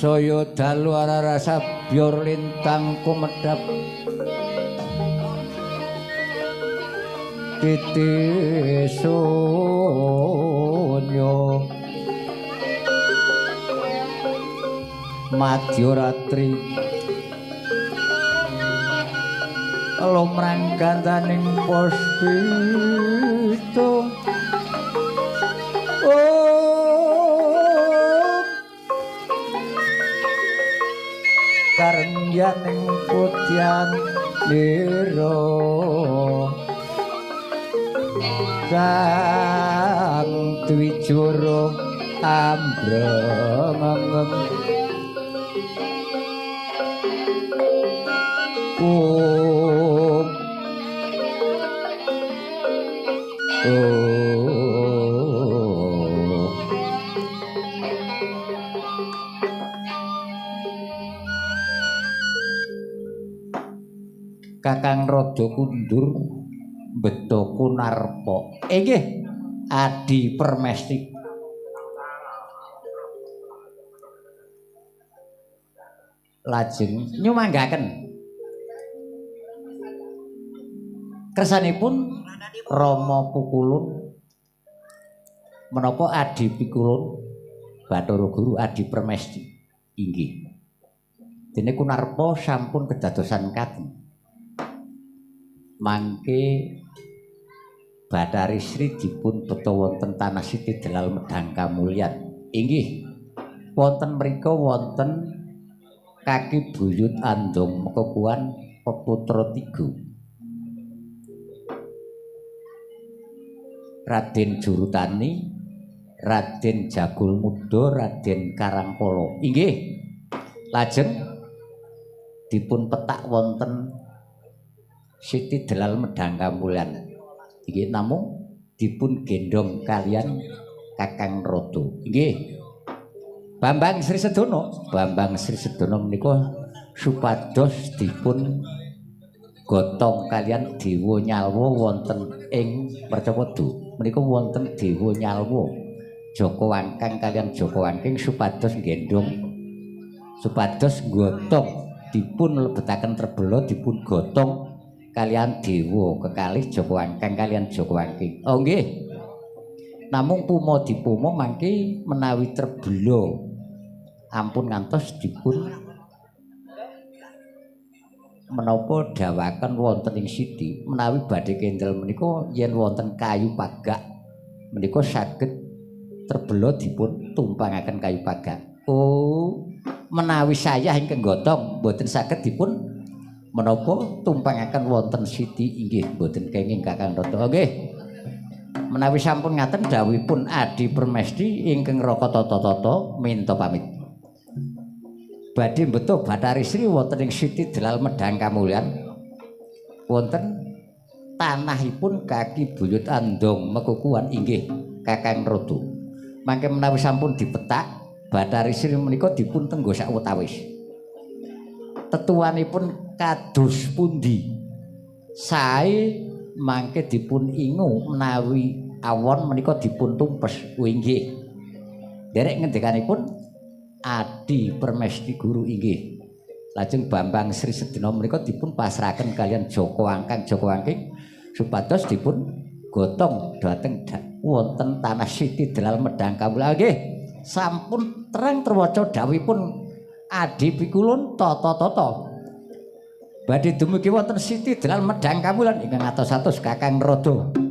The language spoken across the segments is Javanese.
saya dalu rasa bior lintang kumedhap titi sunyo madya ratri lumrang gantaning puspita karengyaning putyan lira sang twijara ambrengeng Kakang Rada kundur Beto Kunarpa nggih Adi Permesti lajeng nyumanggaken kersanipun Rama Pukulun menapa Adi Pikulun Bathara Guru Adi Permesti inggih dene Kunarpa sampun kedadosan kadang mangke Bathari Sri dipun beta wonten Tanah Siti Delal Medang Kamulyan inggih wonten mriku wonten Kaki Buyut Andong Mekakuan peputra 3 Raden Jurutani Raden Jagul Muda Raden Karangkala inggih lajeng dipun petak wonten Siti Delal Medang Kamulyan inggih namung dipun gendong kalian Kakang Rada inggih Bambang Sri Sedana menika supados dipun gotong kalian Dewa Nyalwa wonten ing Mercapada menika wonten Dewa Nyalwa Jaka Wangkang kalian Jaka Wangking supados gendong supados gotong dipun lebetaken Trebala dipun gotong kalian dewa kekalih Jaka Wangkang kalian Jaka Wangking. Oh nggih. Namung puma dipuma mangke menawi Trebala ampun ngantos dipun menapa dawaken wonten ing sidi menawi badhe kendel menika yen wonten kayu pagak menika saged Trebala dipun tumpangaken kayu pagak. Oh, menawi saya ingkang gotong mboten saged dipun menapa tumpangaken wonten siti inggih mboten kenging Kakang Rada nggih menawi sampun ngaten dawuhipun Adi Permesti ingkang Raka Tata minta pamit badhe mbeto Bathari Sri wonten ing Siti Delal Medang Kamulyan wonten tanahipun Kaki Buyut Andong Mekukuan inggih Kakang Rada mangke menawi sampun dipetak Bathari Sri menika dipun tenggo sawetawis tetuanipun kados pundi sae mangke dipun ingu menawi awon menika dipun tumpes inggih derek ngendikanipun Adi Permesti Guru inggih lajeng Bambang Sri Sedana menika dipun pasrahaken kalian Jaka Wangkang Jaka Wangking supados dipun gotong dhateng wonten Tanah Siti Delal Medang Kamulyan nggih sampun terang terwaca dawuhipun Adi Pikulun Tata badhe dumugi wonten Siti Delal Medang Kamulyan ingkang atos-atos Kakang Rada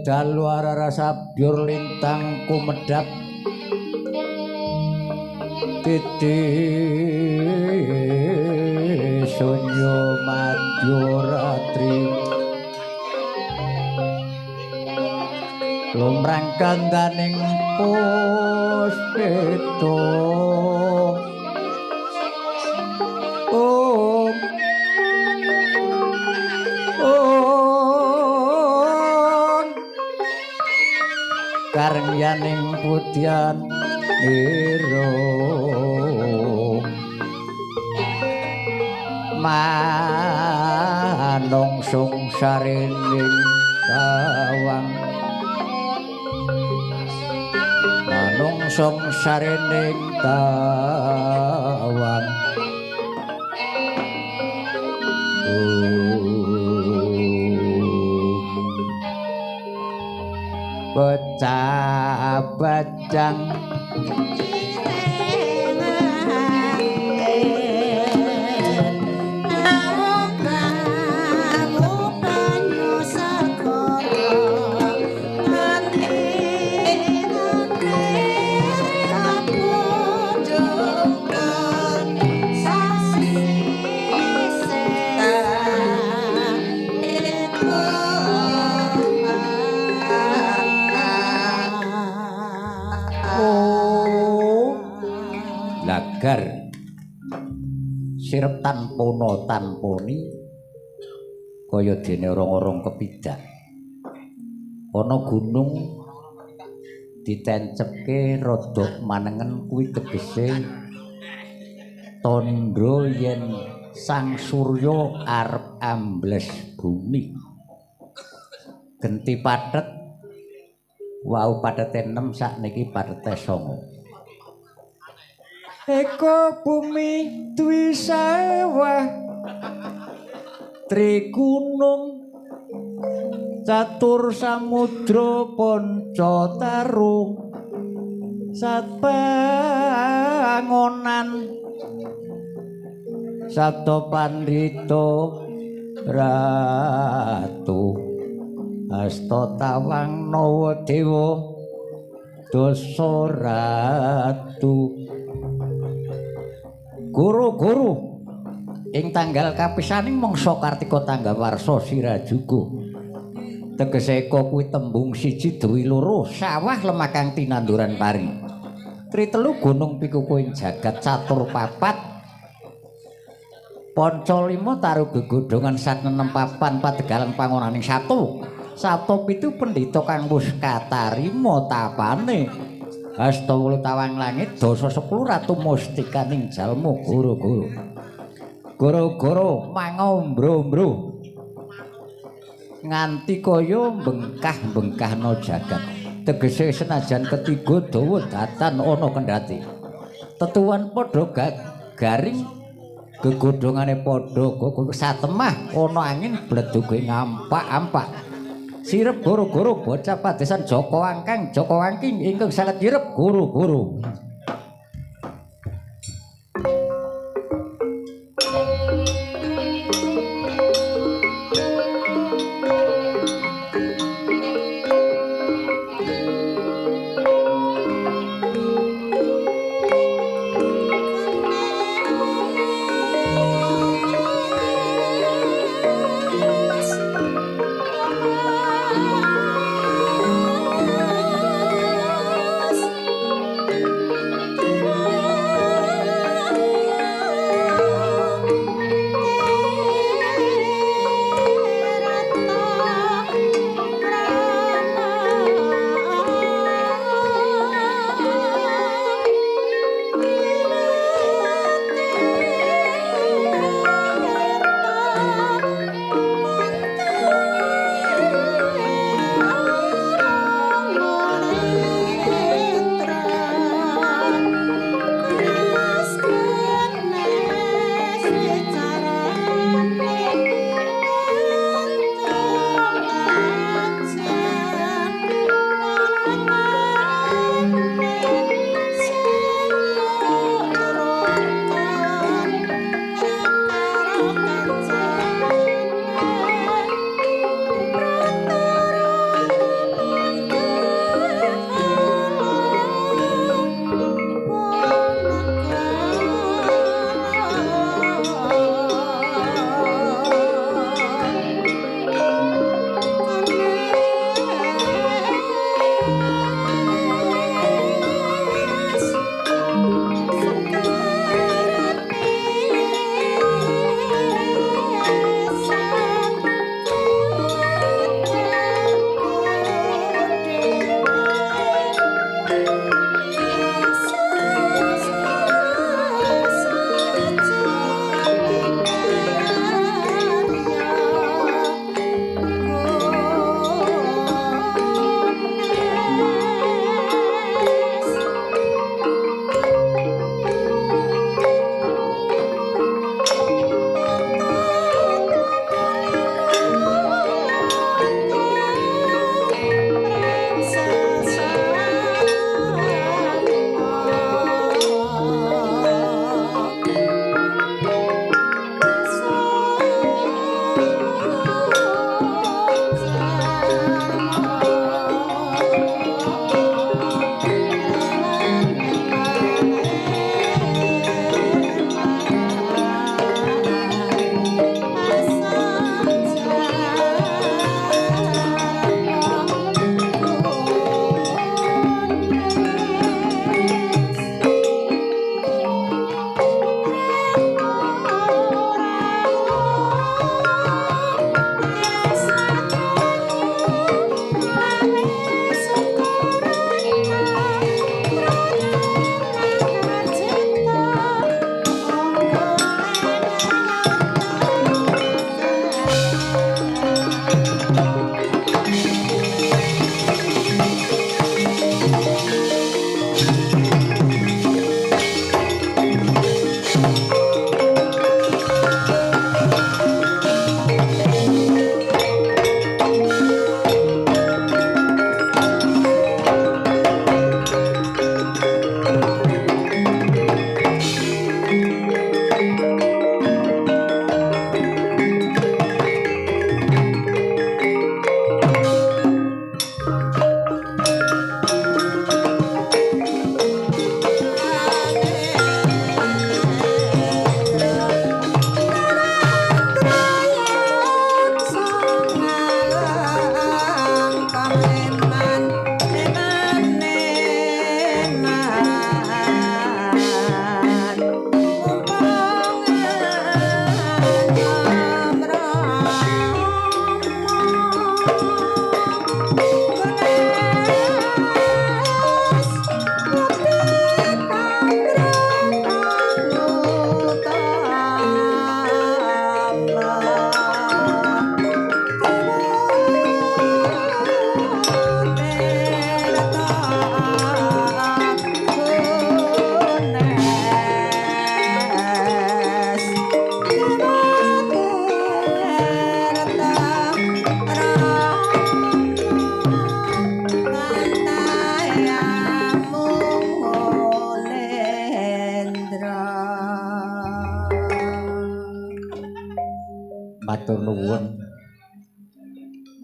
dalu rasa byur lintang kumedhap titi sunyo madya ratri lumrang kandaning puspita karyaning putyan niro manungsung sarining bawang manungsung sarining bawang bocah bajang lagar sirep tanpono tanponi kaya dene orang-orang kepidak ana gunung ditencepke rodok manengen kuwi tegese tandha yen sang surya arep ambles bumi genti pathet wau pathete 6 sakniki pathete 9 eko bumi dwi sawah tri gunung catur samudra panca tarung satpangonan sabda pandhita ratu asta tawang nawa dewa dasa ratu guru-guru ing tanggal kapisaning mangsa Kartika tanggal warsa Sirajuga tegese eko kuwi tembung 1 2 2 sawah lemakang tinanduran pari tri 3 gunung pikuku ing jagat catur 4 panca 5 taruh gegodhongan sat 6 papan padegalan pangonaning 1 sabta 7 pendhita kang wis katarima tapane asta 8 tawang langit dasa 10 ratu mustikaning jalma guru-guru guru-guru mangombro-mbro nganti kaya bengkah-bengkahna jagat tegese senajan ketiga dawa datan ana kendhati tetuan padha garing gegodhongane padha satemah ana angin bledhuge ngampak-ampak sirep guru-guru bocah padesan Joko Wangking ingkang sanget sirep guru-guru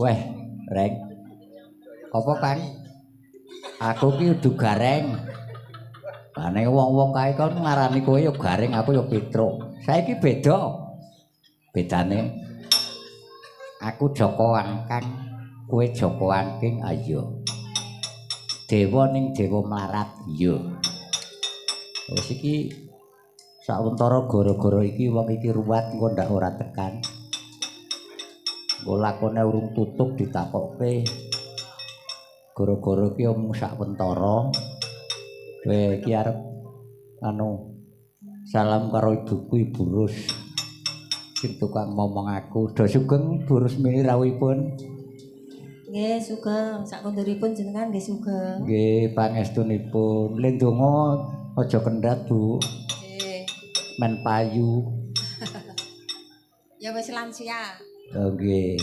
Weh, Reng. Apa, Kang? Aku ki udu gareng. Ane wong-wong kae kon ngarani kowe ya garing, aku ya Petruk. Saiki beda. Bedane aku Joko Wangkang, kowe Joko Wangking, ayo. Dewa ning dewa melarat, yo. Wis iki sawentara gara-gara iki wong iki ruwat engko ndak ora tekan. Engko lakone urung tutup ditakokke. Gara-gara iki omong sawentara. Kowe iki arep anu salam karo ibuku Ibu Rus. Sing tukang ngomong aku, do sugeng Bu Rusmini rawuhipun. Nggih, sugeng. Sakunduripun jenengan nggih sugeng. Nggih, pangestunipun. Le ndonga aja kendhat, Bu. Nggih. Men payu. Ya wis lansia. Oh nggih.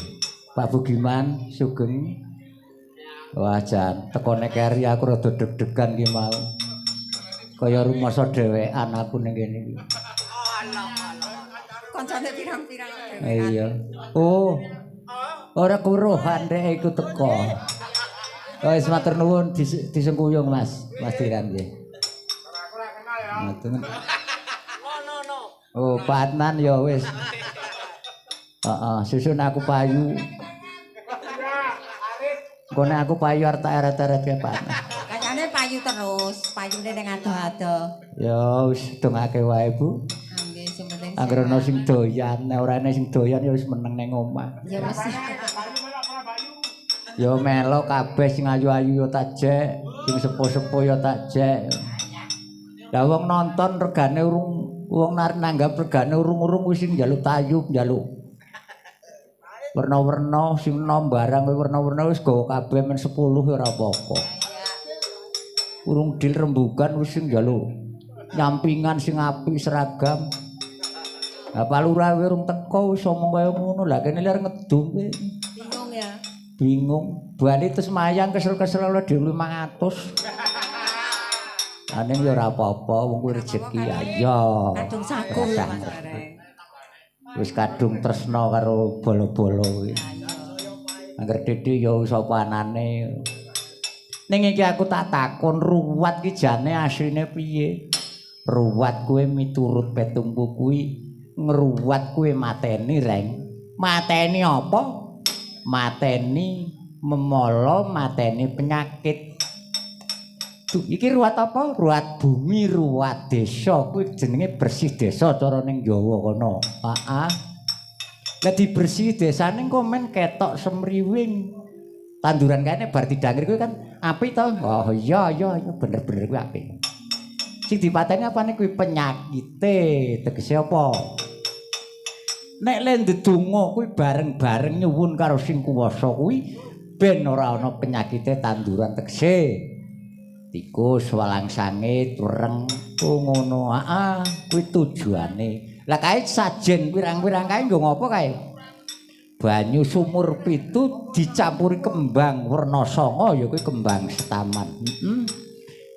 Pak Bugiman sugeng. Wah jan tekone keri aku rada deg-degan ki mau. Kaya rumasa dhewekan aku ning kene iki. Koncone pirang-pirang. Iya. Oh. Ora kuruhan rek iku teko. Wis matur nuwun disengkuyung Mas. Mas Diran nggih. Ora kenal ya. No. Oh, Pak Adnan ya wis. Heeh, susun aku payu. Kone aku payu arep tak eret-eret ke Pak Adnan. Kayane payu terus, payune ning ado-ado. Ya wis dongake wae, Bu. Nggih, sing penting. Anggere ana sing doyan, nek ora ana sing doyan ya wis meneng ning omah. Ya wis. Ya melo kabeh sing ayu-ayu ya tak jek, sing sepuh-sepuh ya tak jek. Lah wong nonton regane urung wong nanggap regane urung-urung wis sing njaluk tayu, njaluk. Warna-warna sing nom barang warna-warna wis gawa kabeh men 10 ora apa-apa. Urung dil rembugan wis sing njaluk. Nyampingan sing apik seragam. Lah Pak Lurah urung teko wis omong kaya ngono. Lah kene lir ngedung kowe. Bingung ya. Bingung. Bali terus mayang kesel-kesel oleh dhewe 500. Aning ya ora apa-apa wong kuwi rezeki ayo. Kadung saku Mas Areng. Wis kadung tresna karo bolo-bolo kuwi. Angger Dede ya sapa anane. Ning iki aku tak takon ruwat ki jane asline piye? Ruwat kuwi miturut petumku kuwi ngruwat kuwi mateni Reng. Mateni apa? Mateni memolo, mateni penyakit. Duh, iki ruwat apa? Ruwat bumi, ruwat desa. Kuwi jenenge bersih desa cara ning Jawa kono. Heeh. Lah dibersih desane kok men ketok semriwing. Tanduran kene bar didangir kuwi kan apik to? Oh iya bener-bener kuwi apik. Sing dipateni apane kuwi penyakite, tegese apa? Nek le ndedonga kuwi bareng-bareng nyuwun karo sing kuwasa kuwi ben ora ana penyakite tanduran tegese. Tikus, walang sangit, wereng, ngono. Heeh, kuwi tujuane. Lah kae sajen pirang-pirang kae nggo ngopo kae? Banyu sumur 7 dicampuri kembang werna 9 ya kuwi kembang setaman.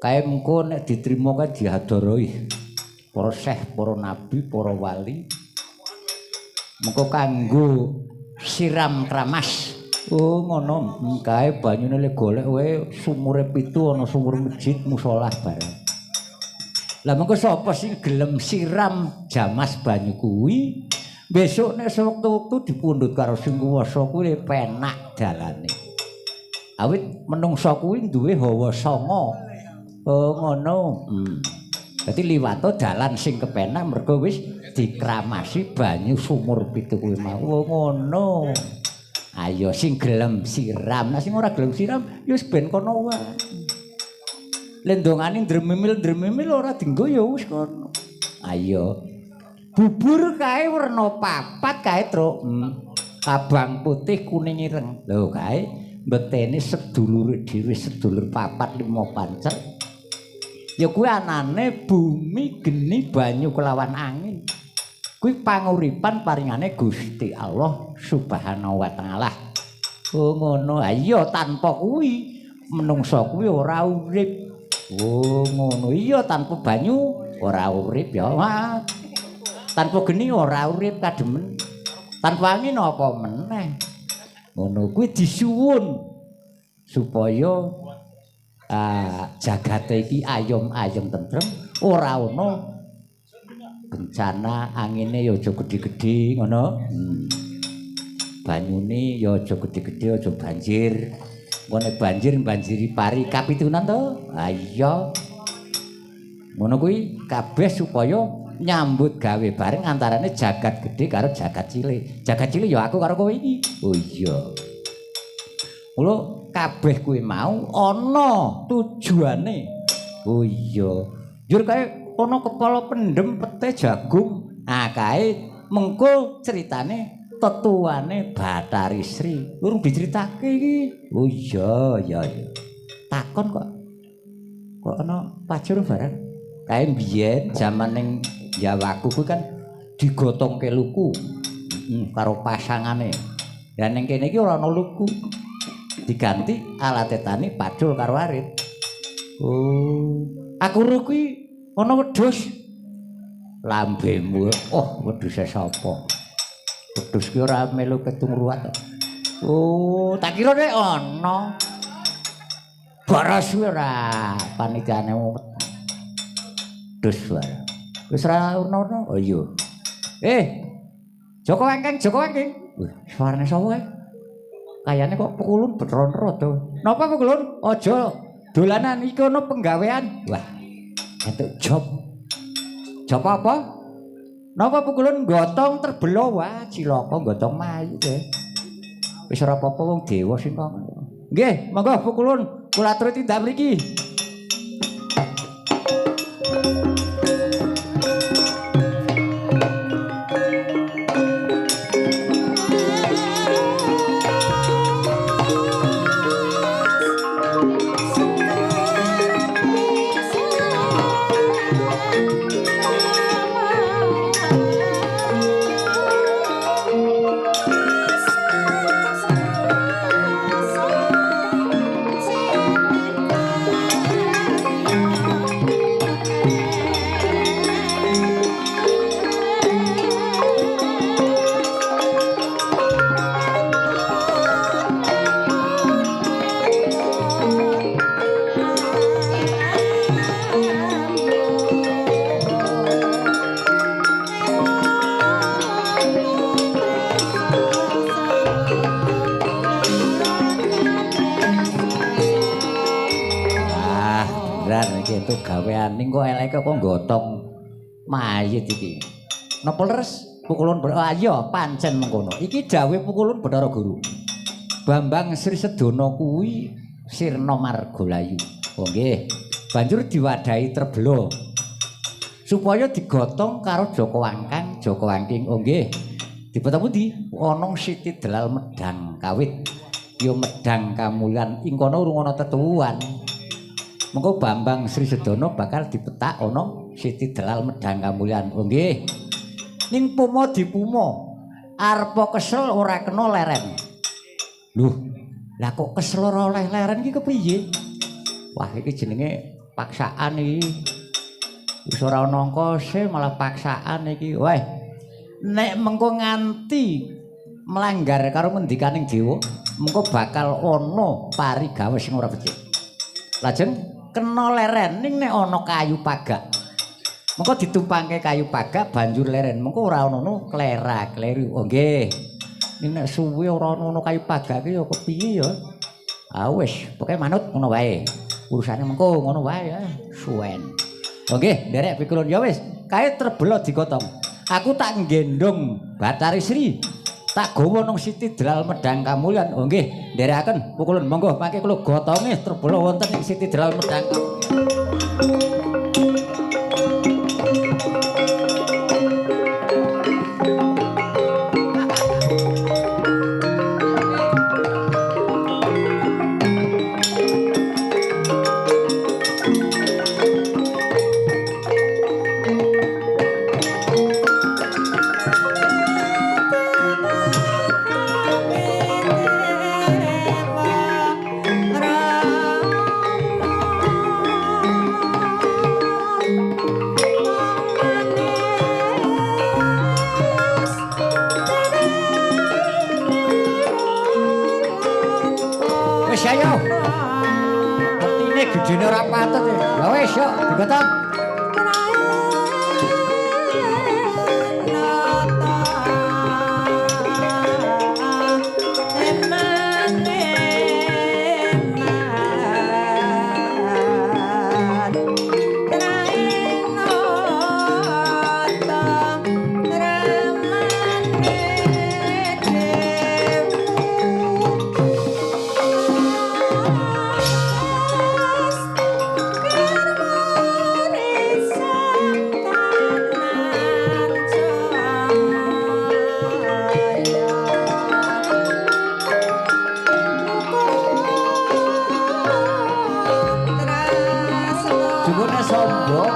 Kae mengko nek diterima kae diadoroi. Para syekh, para nabi, para wali. Mengko kanggo siram kramas. Oh ngono, kae banyune le golek wae sumure 7 ana sumur masjid musala bareng. Lah mengko sapa sing gelem siram jamas banyu kuwi, besok nek sewektu-wektu dipundhut karo sing kuwasa kuwi penak dalane. Awit menungsa kuwi duwe hawa sanga. Oh ngono. Dadi liwat dalan sing kepenak mergo wis dikramasi banyu sumur 7 kuwi mau. Oh ngono. Ayo sing gelem siram, nek sing ora gelem siram ya wis ben kono wae. Lendongane dremimil ora dienggo ya wis kono. Ayo. Bubur kae werna 4 kae, Truk. Abang putih kuning ireng. Lho kae mbetene sedulure dhewe sedulur 4 5 pancet. Ya kuwi anane bumi geni banyu kelawan angin. Kuwi panguripan paringane Gusti Allah Subhanahu wa taala. Oh ngono. Iya tanpa kuwi menungsa kuwi ora urip. Oh ngono. Iya tanpa banyu ora urip ya. Tanpa geni ora urip kademen. Tanpa angin apa meneh. Ngono kuwi disuwun supaya jagate iki ayom-ayom tentrem, ora ana bencana angine ya aja gedhe-gedhe ngono. Banyune ya aja gedhe-gedhe aja banjir. Ngene banjiri pari kapitunan to. Ha iya. Ngono kuwi kabeh supaya nyambut gawe bareng antarane jagat gedhe karo jagat cilik. Jagat cilik ya aku karo kowe iki. Oh iya. Mula kabeh kuwi mau ana tujuane. Oh iya. Njur kae ana kepala pendem pete jagung. Kae mengko ceritane tetuane Bathari Sri. Urung diceritake iki. Oh iya, iya. Takon kok. Kok ana pacur barang. Kae biyen jaman ning Jawaku kuwi kan digotongke luku. Karo pasangane. Ya ning kene iki ora ana luku. Diganti alate tani pacul karo arit. Oh, aku ro kuwi ana wedhus. Lambemu. Oh, wedhuse sapa? Wedhus ki ora melu ketungruat kok. Oh, tak kira nek ana. Baras ora panitiane wedhus wae. Wis ora ono. Oh iya. Joko Wangking, Joko Wangking. Wih, suarane sapa kae? Kayane kok pukulun betron-ro to. Napa pukulun? Aja dolanan iki ono penggawean. Wah, entuk job. Job apa? Napa pukulun gotong terbelo wah cilaka gotong mayu kowe. Wis ora apa-apa wong dewa sing kok. Nggih, monggo pukulun kula aturi tindak mriki. Entuk gawean ning kok eleke kok gotong mayit iki. Napa leres pukulun iya pancen mengkono. Iki dawuh pukulun Bathara Guru. Bambang Sri Sedana kuwi sirna Margalayu. Oh nggih. Banjur diwadahi Trebla. Supaya digotong karo Joko Wangkang, Joko Wangking. Oh nggih. Dipeta pundi? Ana Siti Delal Medang Kawit. Ya Medang Kamulyan ing kono urung ana tetuwuhan. Mengko Bambang Sri Sedana bakal dipetak ana Siti Delal Medang Kamulyan. Oh nggih. Ning puma dipuma. Arepa kesel ora kena leren. Lho, lah kok kesel ora oleh leren iki kepiye? Wah, iki jenenge paksaan iki. Wis ora ana angkase malah paksaan iki. Weh. Nek mengko nganti melanggar karo ngendikaning dewa, mengko bakal ana parigawe sing ora becik. Lajeng kena leren ning nek ana kayu pagak. Mengko ditumpangke kayu pagak banjur leren. Mengko ora ono klera-kleru. Oh nggih. Ning nek suwe ora ono kayu pagak ki ya kepiye ya? Ah wis, pokoke manut ngono wae. Urusane mengko ngono wae ya. Suwen. Oh nggih, nderek pikulun ya wis. Kae Trebla digotong. Aku tak nggendong Bathari Sri. Tak gawa nang Siti Delal Medang Kamulyan. Oh nggih, nderekaken pukulun monggo mangke kula gotonge Trebla wonten ing Siti Delal Medang Kamulyan. Suarane gedene ora patut. Ya wis yo digotok. Jebone sombong.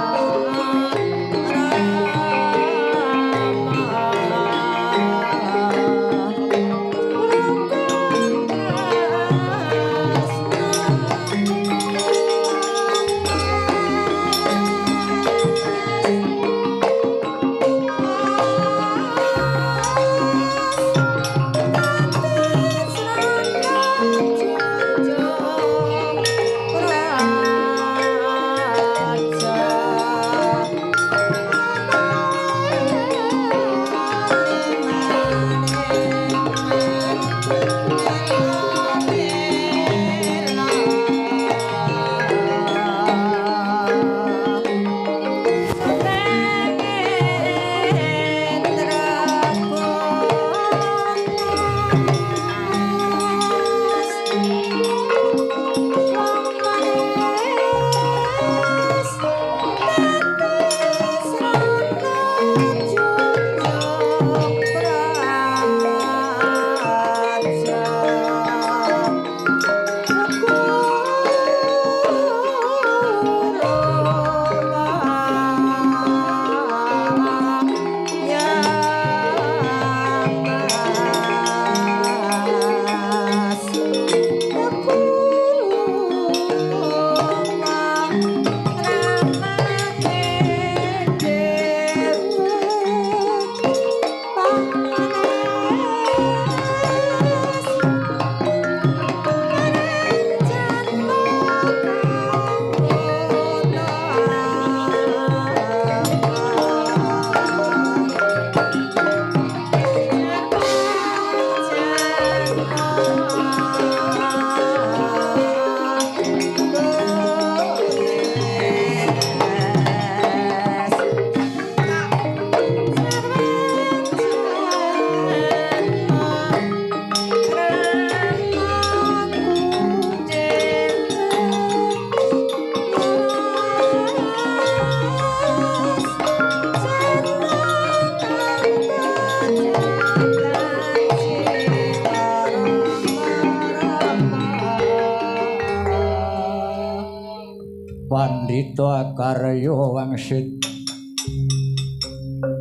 Pandhita karya wangsit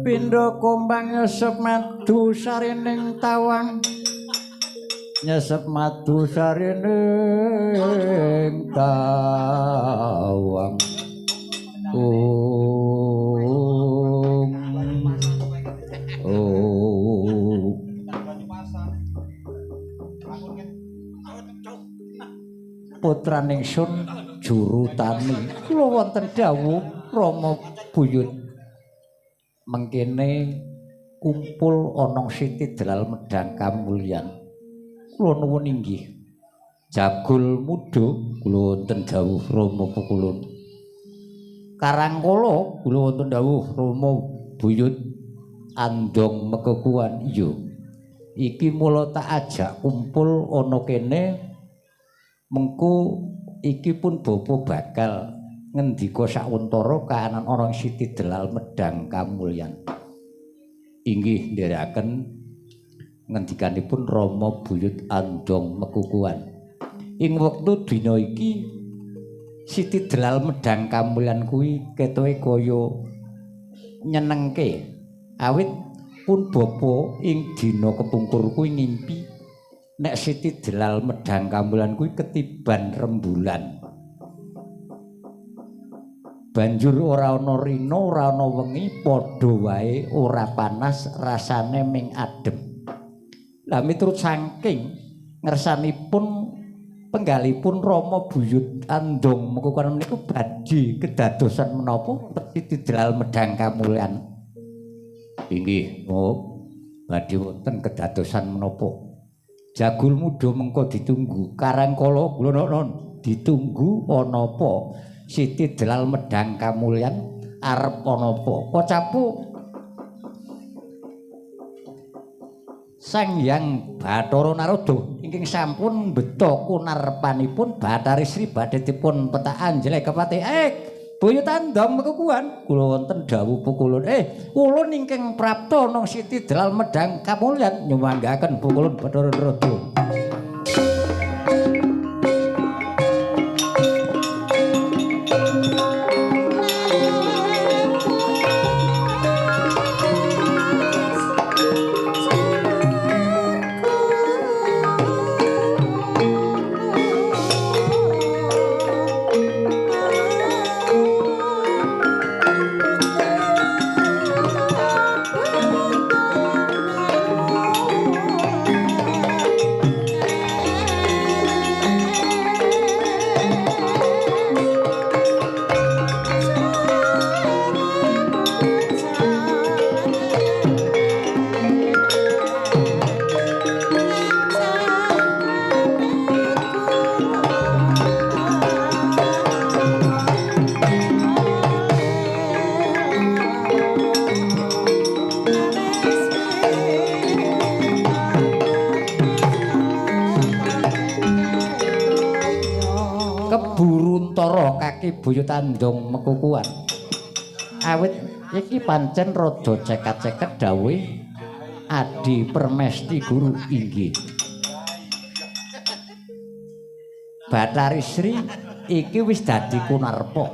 pindha kumbang nyesep madu sarining tawang nyesep madu sarining tawang putraning sun juru tani kula wonten dawuh Rama buyut mengkene kumpul ana Siti Delal Medang kamulyan kula nuwun inggih jagul muda kula wonten dawuh Rama Pukulun karangkala kula wonten dawuh Rama buyut andong mekekuan iya iki mula tak ajak kumpul ana kene mengko iki pun bapa bakal ngendika sawentara kaanan ana Siti Delal Medang kamulyan. Inggih nderekaken ngendikanipun Rama buyut andong mekukuhan. Ing wektu dina iki Siti Delal Medang kamulyan kuwi ketoke kaya nyenengke. Awit pun bapa ing dina kepungkur kuwi ngimpi nek Siti Delal Medang kamulyan kuwi ketiban rembulan. Banjur ora ana rina, ora ana wengi, padha wae ora panas, rasane ming adem. Lah miturut saking ngersanipun penggalipun Rama Buyut Andong mengkukuan meniku badhe kedadosan menapa Siti Delal Medang Kamulyan. Inggih, oh, badhe wonten kedadosan menapa? Jagul muda mengko ditunggu, karangkala kula non ditunggu ana apa? Siti Delal Medang Kamulyan arep ana apa? Kocapu Sang Hyang Bathara Narada ingkang sampun mbeta kunarpanipun Bathari Sri badhe dipun petak anjlek kepati Buyut Andong Mekukuhan kula wonten dawuh pukulun kulun ingkang prapta nang Siti Delal Medang Kamulyan nyumanggaken pukulun Bathara Narada. Keburuntara kaki Buyut Andong Mekukuhan. Awit iki pancen rada ceket-ceket dawuh Adi Permesti Guru inggih. Bathari Sri iki wis dadi kunarpa.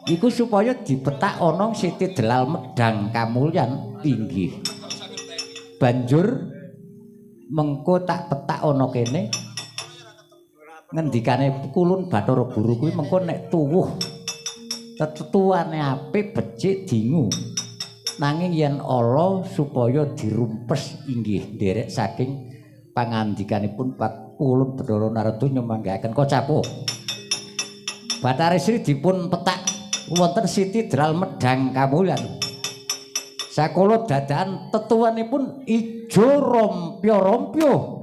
Iku supaya dipetak ana Siti Delal Medang Kamulyan inggih. Banjur mengko tak petak ana kene ngendikane kulun Bathara Guru kuwi mengko nek tuwuh tetuane apik becik dingu nanging yen ala supaya dirumpes inggih nderek saking pangandikanipun Pak Kulun Bathara Narada nyumanggaken kocapu Bathari Sri dipun petak wonten Siti Delal Medang Kamulyan sakala dadakan tetuanipun ijo rompyo-rompyo.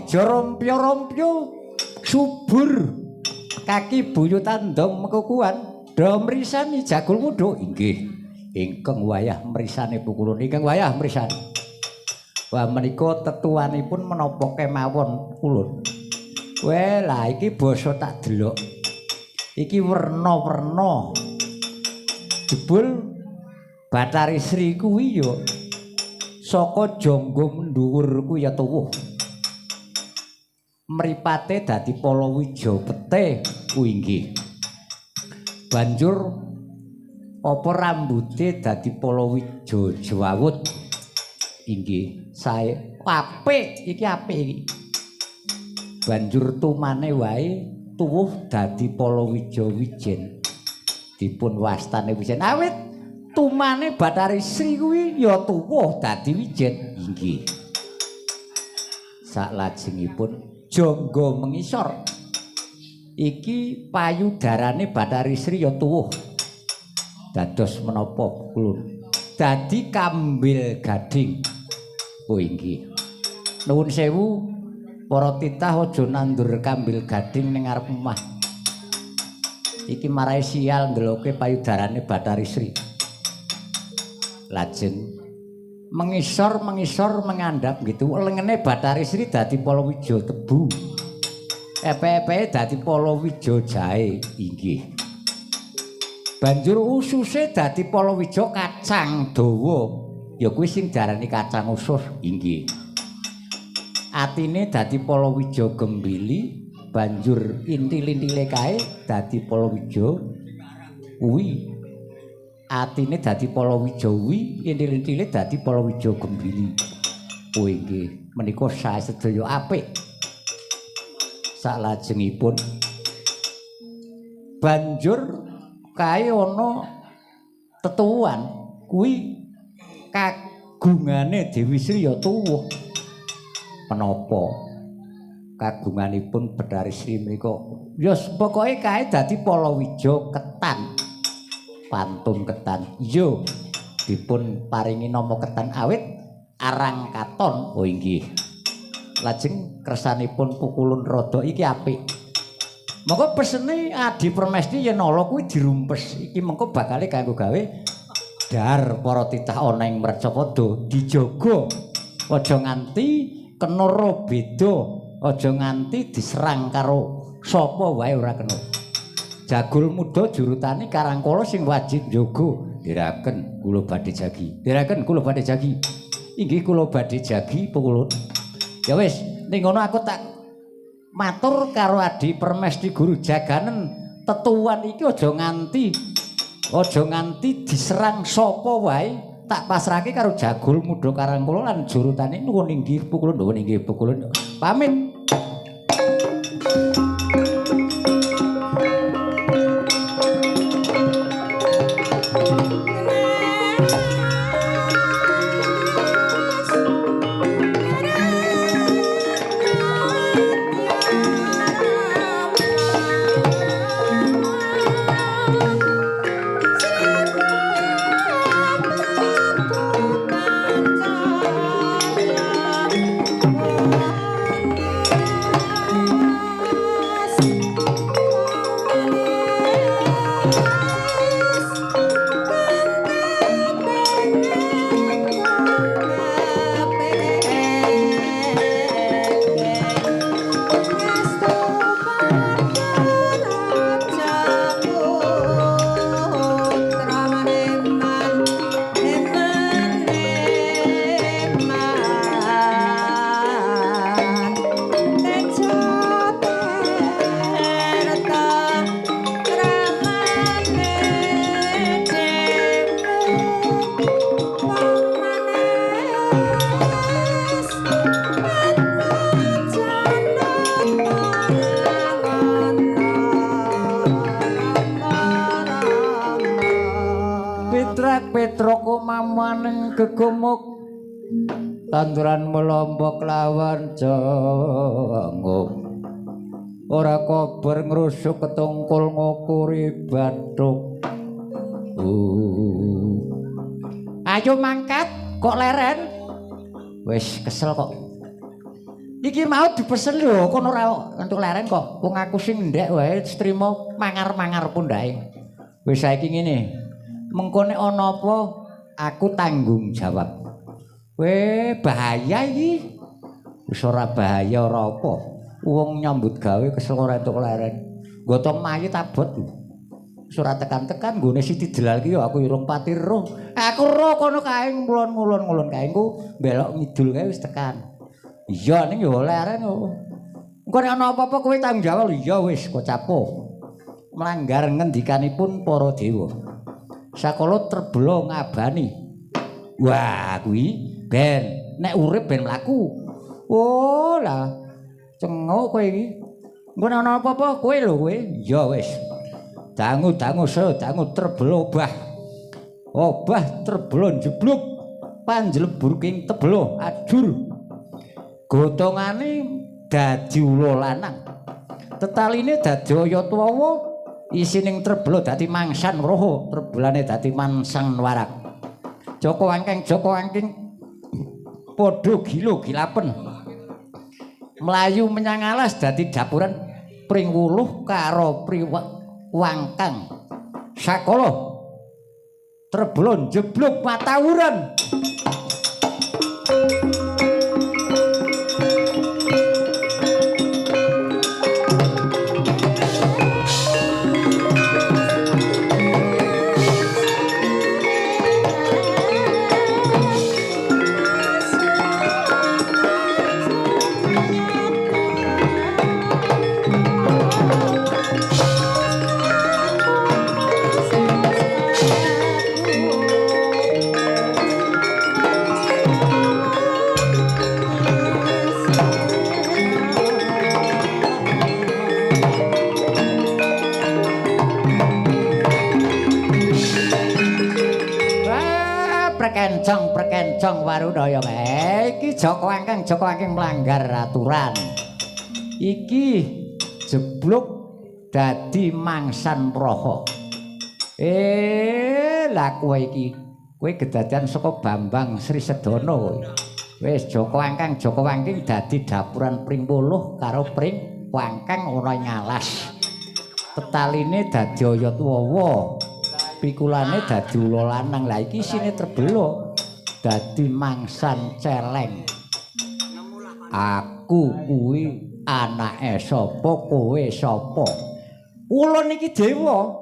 Rompyo-rompyo subur kaki Buyut Andong Mekukuhan do mrisani Jagul Muda inggih ingkang wayah mrisane pukulun ingkang wayah mrisani wah menika tetuanipun menapa kemawon kulun weh lah iki basa tak delok iki werna-werna jebul Bathari Sri kuwi ya saka jangga mendhuwur kuwi ya tuwuh mripate dadi Palawija pete kuwi inggih. Banjur apa rambute dadi Palawija jawut inggih. Sae apik iki apik iki. Banjur tumane wae tuwuh dadi Palawija Wijen. Dipun wastane Wijen awit tumane Bathari Sri kuwi ya tuwuh dadi Wijen inggih. Saklajengipun jangga mengisor iki payudarane Bathari Sri ya tuwuh dados menapa kulun dadi kambil gading. Oh inggih. Nuwun sewu para titah aja nandur kambil gading ning ngarep omah. Iki marai sial ndeloke payudarane Bathari Sri. Lajeng mengisor mengandhap gitu. Lengene Bathari Sri dadi palawija tebu. Epe-epe dadi palawija jahe inggih. Banjur ususe dadi palawija kacang dawa, ya kuwi sing diarani kacang usus inggih. Atine dadi palawija gembili, banjur intil-intile kae dadi palawija uwi. Atine dadi palawija uwi, intil-intile dadi palawija gembili. Oh inggih, menika sae sedaya apik. Salajengipun banjur kae ana tetuwuhan kuwi kagungane Dewi Sri ya tuwuh. Menapa kagunganipun Bathari Sri menika? Ya pokoke kae dadi palawija ketan. Pantun ketan. Iya dipun paringi nama ketan awit arang katon. Oh inggih. Lajeng kersanipun pukulun rada iki apik. Mengko pesene Adi Permesti yen ala kuwi dirumpes. Iki mengko bakale kanggo gawe dar para titah ana ing Mercapada dijaga. Aja nganti kena beda, aja nganti diserang karo sapa wae ora kena. Jagul muda jurutane Karangkala sing wajib njaga. Diraken kula badhe jagi. Diraken kula badhe jagi. Inggih kula badhe jagi pukulun. Ya wis, ning ngono aku tak matur karo Adi Permesti Guru Jaganen tetuwuhan iki aja nganti diserang sapa wae, tak pasrahke karo Jagul Muda Karangkala lan jurutane nuwun inggih pukulun, nuwun inggih pukulun. Pamit. Petroko mamaning gegumuk tanduran melombok lawan janggung ora kober ngrusuk ketungkul ngukuri bathuk. Ayo mangkat kok leren wis kesel kok iki mau dipesen lho kono ora entuk leren kok wong aku sing ndek wae trima mangar-mangar pundhae. Wis saiki ngene mengko nek ana apa aku tanggung jawab. Bahaya iki. Wis ora bahaya ora apa. Wong nyambut gawe kesel ora entuk leren. Gotong mayit abot. Wis ora tekan-tekan nggone Siti Delal ki ya aku urung pati roh. Aku roh kono kae ngulon-ngulon kae engko belok ngidul kae wis tekan. Iya ning ya leren kok. Engko nek ana apa-apa kowe tanggung jawab. Iya wis kok capo. Melanggar ngendikanipun para dewa. Sakala terbelo ngabani. Wah, kuwi ben nek urip ben mlaku. Oh lah. Cengok kowe iki. Engko nek ana apa-apa kowe lho kowe. Ya wis. Dangu-dangu terbelo obah. Obah terbelo jebluk. Panjlebur king tebelo ajur. Gotongane dadi ula lanang. Tetaline dadi oyot wawa. isining treblo dadi mangsan roho trebulane dadi mansang warak Joko Angking padha gila-gilapen mlayu menyang alas dadi dapuran pring wuluh karo priwangkang sakala treblo jeblok matawuran Prekencong Warudaya iki Joko Angking melanggar aturan iki jeblok dadi mangsan roho lah kowe kedadian saka Bambang Sri Sedana wis Joko Angking dadi dapuran pring wuluh karo pring wangkang ana ing alas tetaline dadi oyot wawa pikulane dadi ula lanang lah iki isine trebelo dadi mangsan celeng aku kuwi anake sapa kowe sapa ulun iki dewa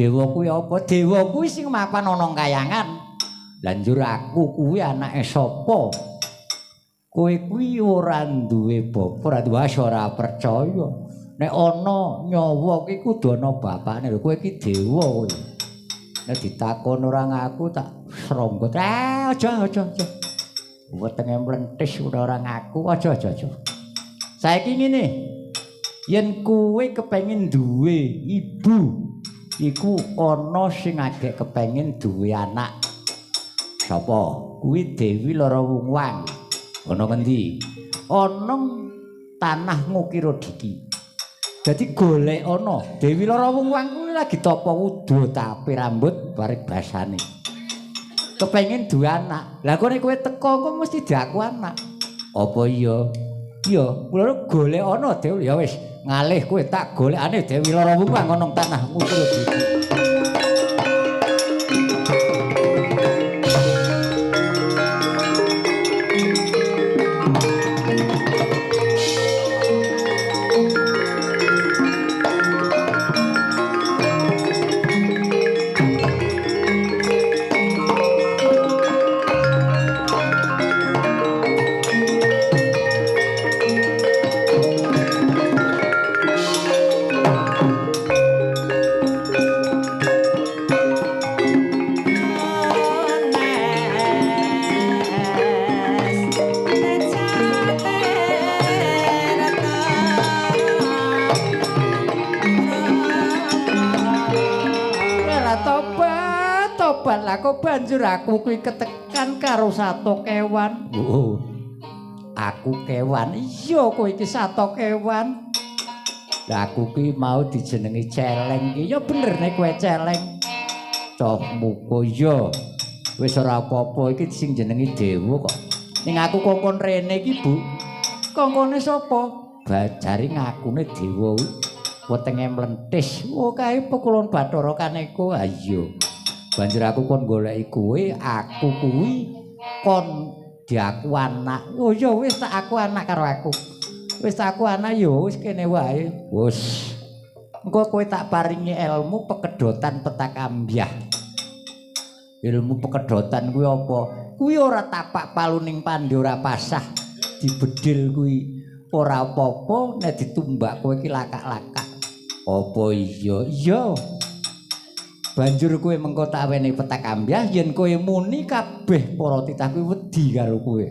kuwi apa dewa kuwi sing mapan ana kayangan lan njur aku kuwi anake sapa kowe kuwi ora duwe bapa ora percaya nek ana nyawa ki kudu ana bapakne lho kowe iki dewa kowe nek ditakon ora ngaku tak sronggot aja wetenge mlentis ora ngaku aja saiki ngene yen kowe kepengin duwe ibu iku ana sing agek kepengin duwe anak sapa kuwi Dewi Lara Wungwang ana ngendi ana tanah Ngukira Diki dadi golek ana Dewi Lara Wungwang kuwi lagi tapa wuda tapi rambut barek basane kepengin duwe anak lah kowe teko kok mesti diaku anak apa iya kula golek ana Dewi ya wis ngalih kowe tak golekane Dewi Lara Wungwang ana tanah Ngukira Diki banjur aku kuwi ketekan karo sato kewan. Aku kewan. Iya kowe iki sato kewan. Lah aku ki mau dijenengi celeng ki. Ya bener nek kowe celeng. Coh muko ya. Wis ora apa-apa iki sing jenengi dewa kok. Ning aku kongkon rene iki, Bu. Kongkone sapa? Bajari ngakune dewa kuwi. Wetenge mlentis. Oh kae Pukulon Bathara Kaneka. Ha iya. Banjur aku kon goleki kowe, aku kuwi kon diaku anak. Oh ya wis tak aku anak karo aku. Wis aku anak ya wis kene wae. Wus. Engko kowe tak paringi ilmu pekedotan petaka ambyah. Ilmu pekedotan kuwi apa? Kuwi ora tapak paluning pandi ora pasah. Dibedil kuwi ora apa-apa nek ditumbak kowe iki lakak-lakak. Apa iya? Iya. Banjur kowe mengko tak awene petak ambyah yen kowe muni kabeh para titah kuwi wedi karo kowe.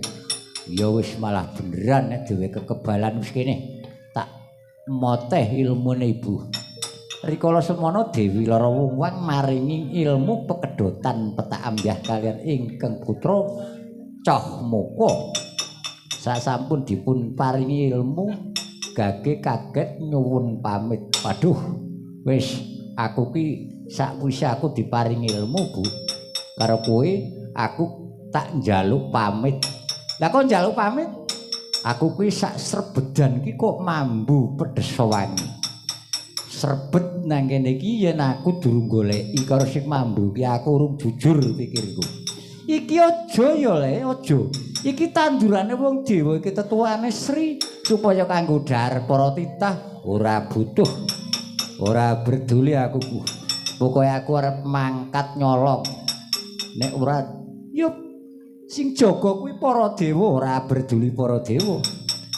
Ya wis malah beneran nek dhewe kekebalan wis kene. Tak moteh ilmune Ibu. Rikala semono Dewi Lara Wungwang maringi ilmu pekedotan petak ambyah kalian ingkang putra Cah Moko. Sasampun dipun paringi ilmu Gage kaget nyuwun pamit. Waduh, wis aku ki sakwise aku diparingi ilmu, Bu. Karo kowe aku tak njaluk pamit. Lah kok njaluk pamit? Aku kuwi sak srebedan ki kok mambu pedes wangi. Srebet nang kene iki yen aku durung goleki karo sing mambu ki aku urung jujur pikirku. Iki aja ya Le, aja. Iki tandurane wong dewa iki tetuane Sri supaya kanggo dhahar para titah ora butuh. Ora berduli aku ku. Pokoke aku arep mangkat nyolong. Nek ora yo sing jaga kuwi para dewa, ora berduli para dewa.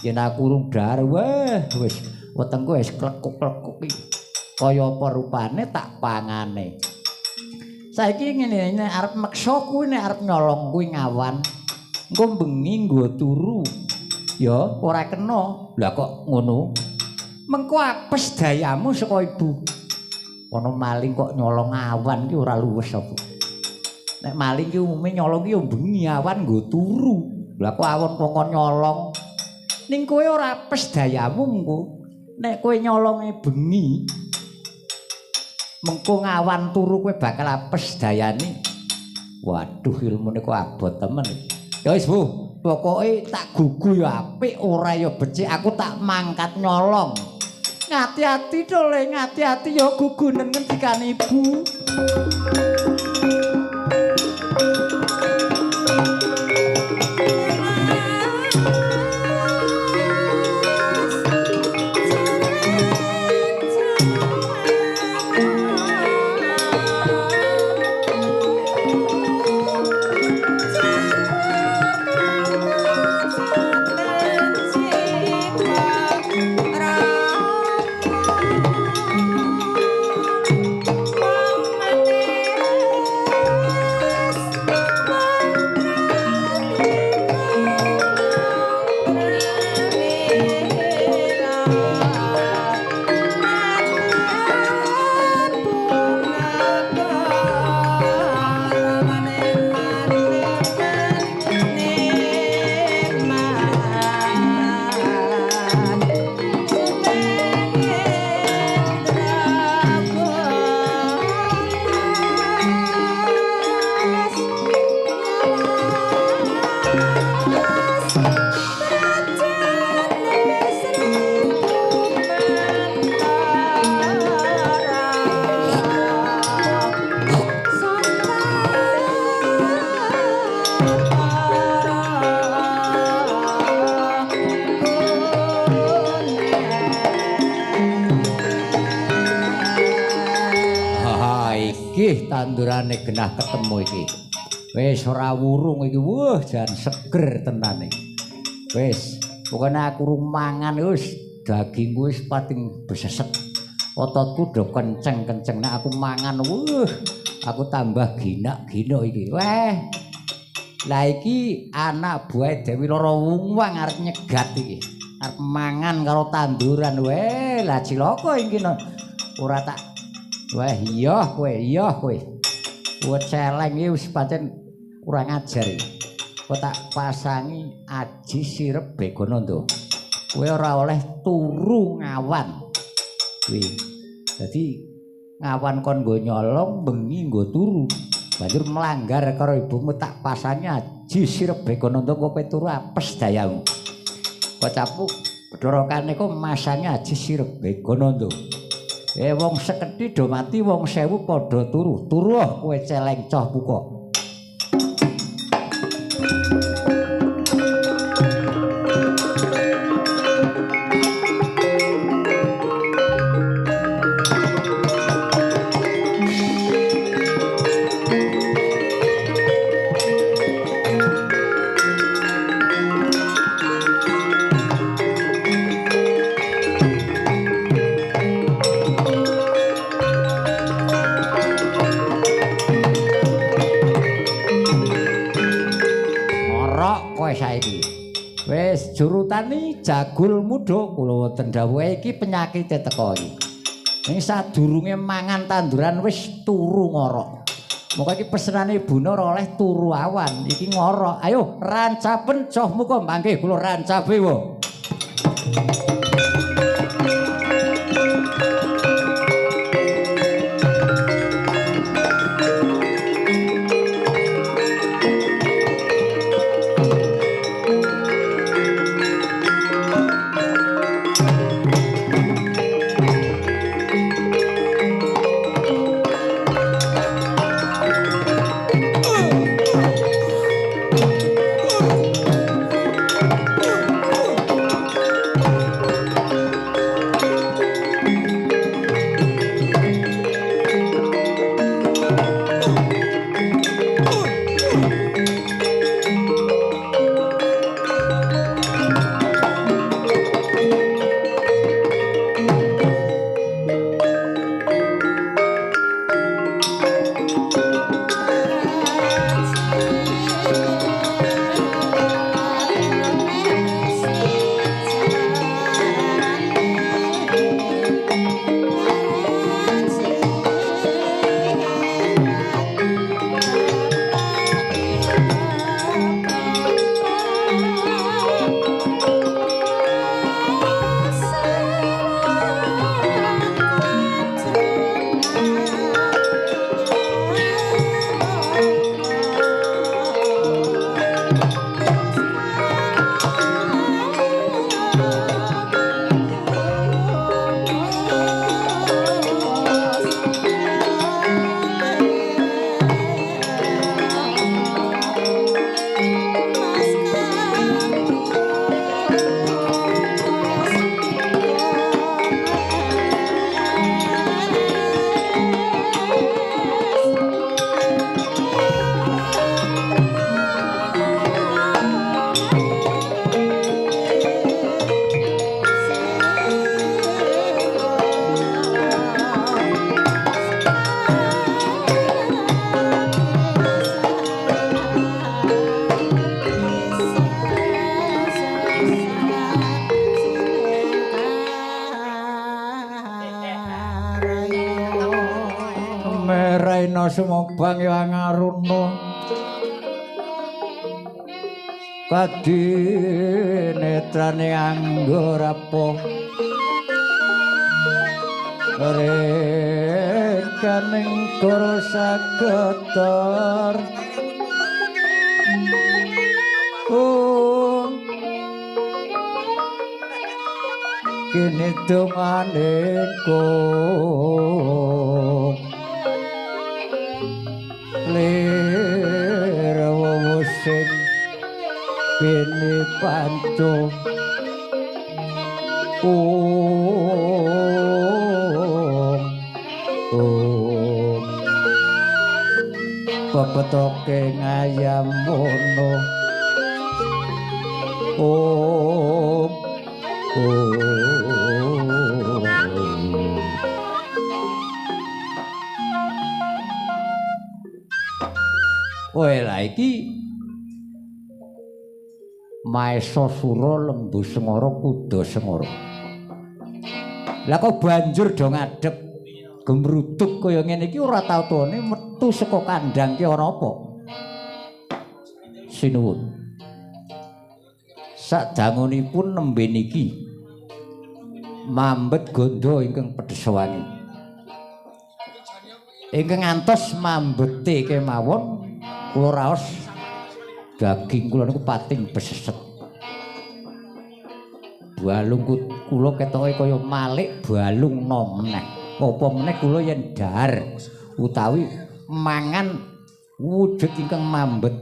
Yen aku urung dhahar wah wis wetengku wis klekuk-klekuk iki. Kaya apa rupane tak pangane. Saiki ngene nek arep meksa kuwi nek arep nyolong kuwi ngawan. Engko bengi nggo turu. Ya ora kena. Lah kok ngono? Mengko apes dayamu saka ibu. Ana maling kok nyolong awan ki ora luwes apa. Nek maling ki umume nyolong ki ya bengi awan nggo turu. Lah kok awan kok nyolong. Ning kowe ora apes dayamu engko. Nek kowe nyolonge bengi mengko ngawan turu kowe bakal apes dayane. Waduh ilmune kok abot temen. Ya wis Bu, pokoke tak gugu ya apik ora ya becik aku tak mangkat nyolong. Ngati-ati to Le, ngati-ati ya gugunen ngendikane Ibu. Tandurane genah ketemu iki. Wis ora wurung iki. Wah, jan seger tenane. Wis, pokoke aku rung mangan wis dagingku wis pating beseset. Ototku do kenceng-kenceng nek aku mangan. Wah, aku tambah ginak-ginak iki. Weh. Lah iki anak buah Dewi Loro Wungwang arep nyegat iki. Arep mangan karo tanduran. Weh, lah cilaka iki ora tak. Wah, iya kowe. Kowe celeng iki wis pancen kurang ajar iki. Kok tak pasangi aji sirep Begonondo. Kowe ora oleh turu ngawan. Kuwi. Dadi ngawan kon nggo nyolong, bengi nggo turu. Banjur melanggar karo ibumu tak pasangi aji sirep Begonondo kowe turu apes dayamu. Kok capuk bedorokane kok masangi aji sirep Begonondo. Wong sekedhi do mati wong 1000 padha turu. Turu kowe celeng coh buka. Wis jurutani jagul muda kula wonten dawuhe iki penyakite teko iki. Ning sadurunge mangan tanduran wis turu ngorok. Moko iki pesenane ibune ora oleh turu awan, iki ngorok. Ayo rancapen coh muga mangke kula rancabe wae. Wina sumobang ya ngaruna padi netrane anggo rapo rekaning karo sagetar kene dongane kok lirawu sing kene panco pepetoke ngayam mono Oe lah iki Maesa Sura Lembu Sengara Kuda Sengara. Lah kok banjur do ngadep gemruduk kaya ngene iki ora tau tone metu saka kandhang ki ana apa? Sinuwun. Sadangunipun nembe niki mambet gondo ingkang pedhes wangi. Ingkang ngantos mambete kemawon kula raos daging kula niku pating beseset. Balung kula ketoke kaya malik balung nom meneh. Apa meneh kula yen dahar utawi mangan wujud ingkang mambet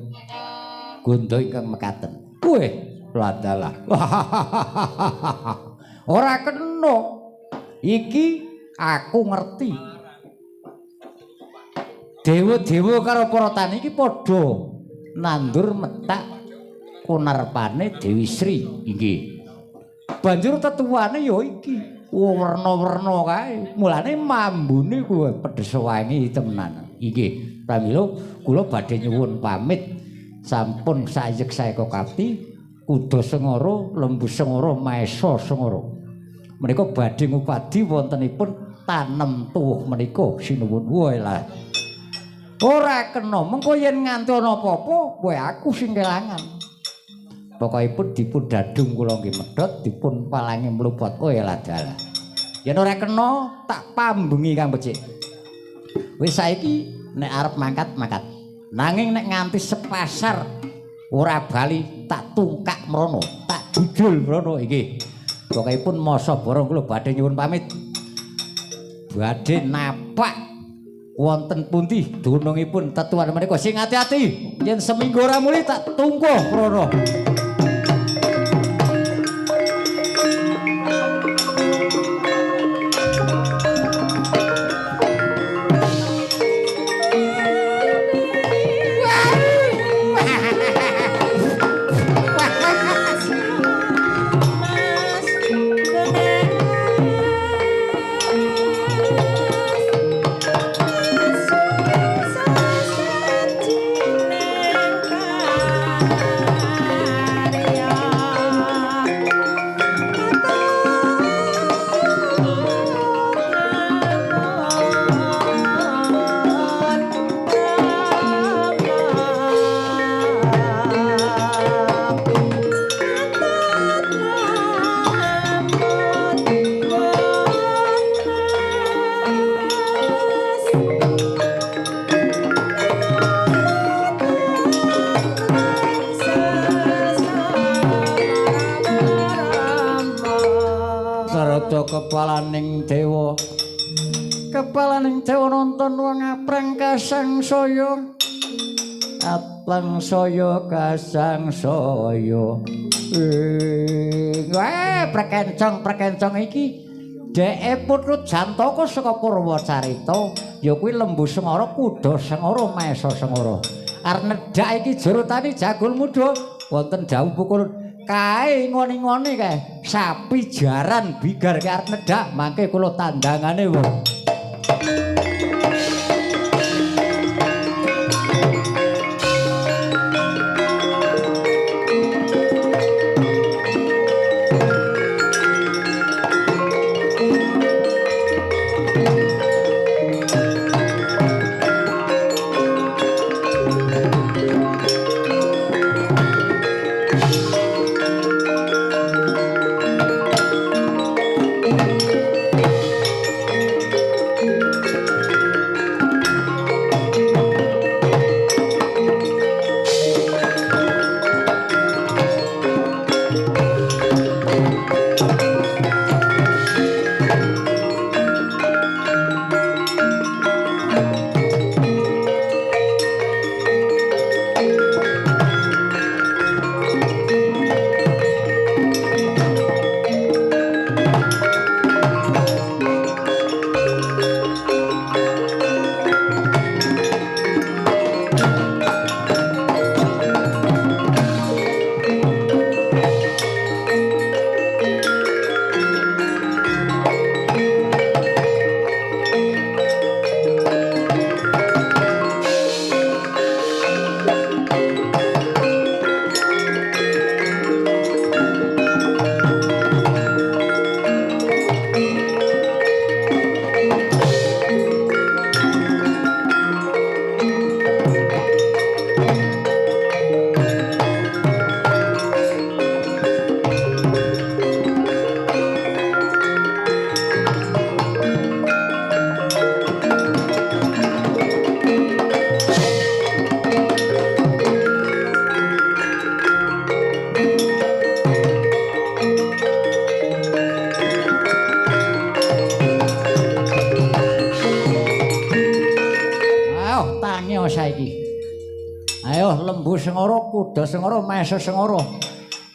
gondo ingkang mekaten. Weh, ladalah. Ora kena. Iki aku ngerti. Dewa-dewa karo para tani iki padha nandur metak kunarpane Dewi Sri inggih. Banjur tetuwane ya iki werna-werna kae. Mulane mambune kuwi pedhes wangi temenan. Inggih, pramila kula badhe nyuwun pamit sampun sayek saeka kapti Kuda Sengara, Lembu Sengara, Maesa Sengara. Menika badhe ngupadi wontenipun tanem tuwuh menika sinuwun. Walah. Ora kena mengko yen nganti ana apa-apa kowe aku sing kelangan. Pokokipun dipun dadung kula nggih medhot dipun palangi mlebot kowe ladalah. Yen ora kena tak pambengi Kang Becik. Wis saiki nek arep mangkat. Nanging nek nganti sepasar ora bali tak tungkak mrono, tak jujul mrono nggih. Pokokipun masa borong kula badhe nyuwun pamit. Badhe napak wonten pundi dunungipun tetuan menika sing ati-ati yen seminggu ora muli tak tungguh mrono. Kepalaning dewa nonton wong apreng kasangsaya atlangsaya kasangsaya prekencong iki dheke putrut Jantaka saka Purwacarita ya kuwi Lembu Sengara Kuda Sengara Maesa Sengara arep nedhak iki jurutani Jagul Muda wonten dawuh pukul kae ngoni-ngoni kae sapi jaran bigar ke arep nedhak mangke kula tandangane wong. Sengara, Kuda Sengara, Mesa Sengara.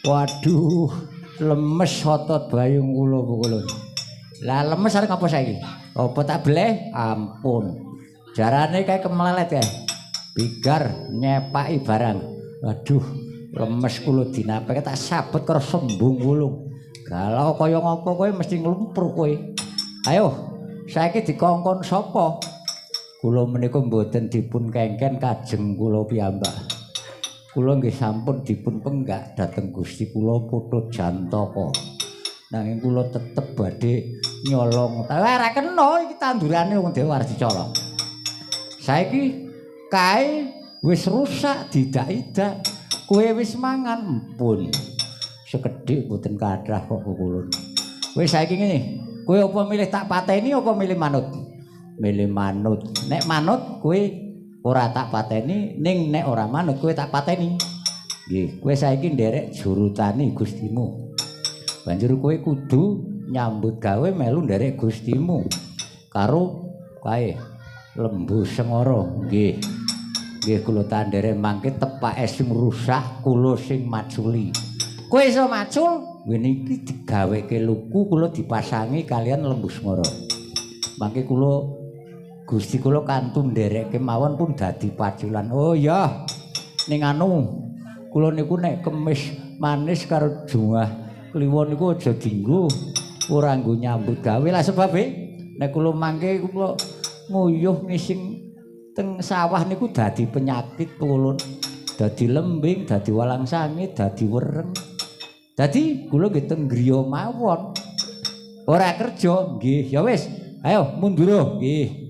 Waduh, lemes otot bayung kula kula. Lah lemes arep apa saiki? Apa tak beleh? Ampun. Jarane kae kemlelet kae. Bigar nyepaki barang. Waduh, lemes kula dinapake tak sabet karo sembung kulung. Galau kaya ngopo kowe mesti nglumpur kowe. Ayo, saiki dikongkon sapa? Kula menika mboten dipun kengken kajeng kula piyambak. Kula nggih sampun dipun penggak dhateng Gusti kula Putut Jantaka. Nanging kula tetep badhe nyolong. Ora kena iki tandurane wong Dewa arep dicolong. Saiki kae wis rusak didak-idak. Kowe wis mangan empun. Sekedhik mboten kathah kok kula. Wis saiki ngene, kowe apa milih tak pateni apa milih manut? Milih manut. Nek manut kowe ora tak pateni, ning nek ora manut kowe tak pateni. Nggih, kowe saiki nderek jurutani Gustimu. Banjur kowe kudu nyambut gawe melu nderek Gustimu karo kae Lembu Sengara. Nggih. Nggih kula tandere mangke tepake sing rusak, kula sing maculi. Kowe iso macul, ngene iki digaweke luku kula dipasangi kalian Lembu Sengara. Mangke kula Gusti kula kantun nderekke mawon pun dadi paculan. Oh ya. Ning anu kula niku nek kemis manis karo jungah kliwon niku aja dienggo. Ora nggo nyambut gawe lah sebabe nek kula mangke kula nguyuh ngising teng sawah niku dadi penyakit kulun. Dadi lembing, dadi walang sangit, dadi wereng. Dadi kula nggih teng griya mawon. Ora kerja nggih. Ya wis, ayo mundur nggih.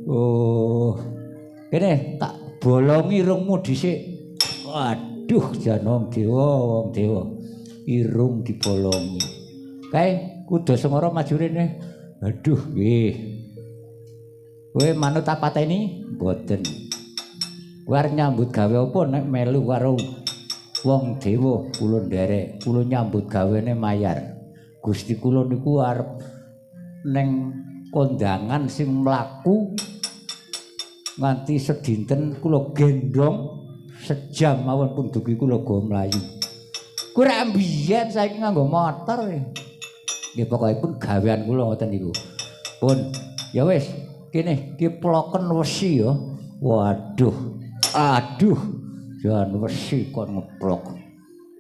Oh, kene tak bolongi irungmu dhisik. Waduh, jan wong dewa. Irung dibolongi. Kae Kuda Sengara maju rene. Aduh, nggih. Kowe manut tak pateni? Mboten. Kowe arep nyambut gawe apa nek melu karo wong dewa kula nderek, kula nyambut gawene mayar. Gusti kula niku arep neng kondangan sing mlaku nganti sedinten kula gendong sejam mawon pun dugi kula go mlayu. Kura ambiyen saiki nganggo motor. Nggih pokokipun gawean kula ngoten niku. Pun ya wis kene diploken wesi ya. Waduh. Aduh. Jan wesi kon ngeplok.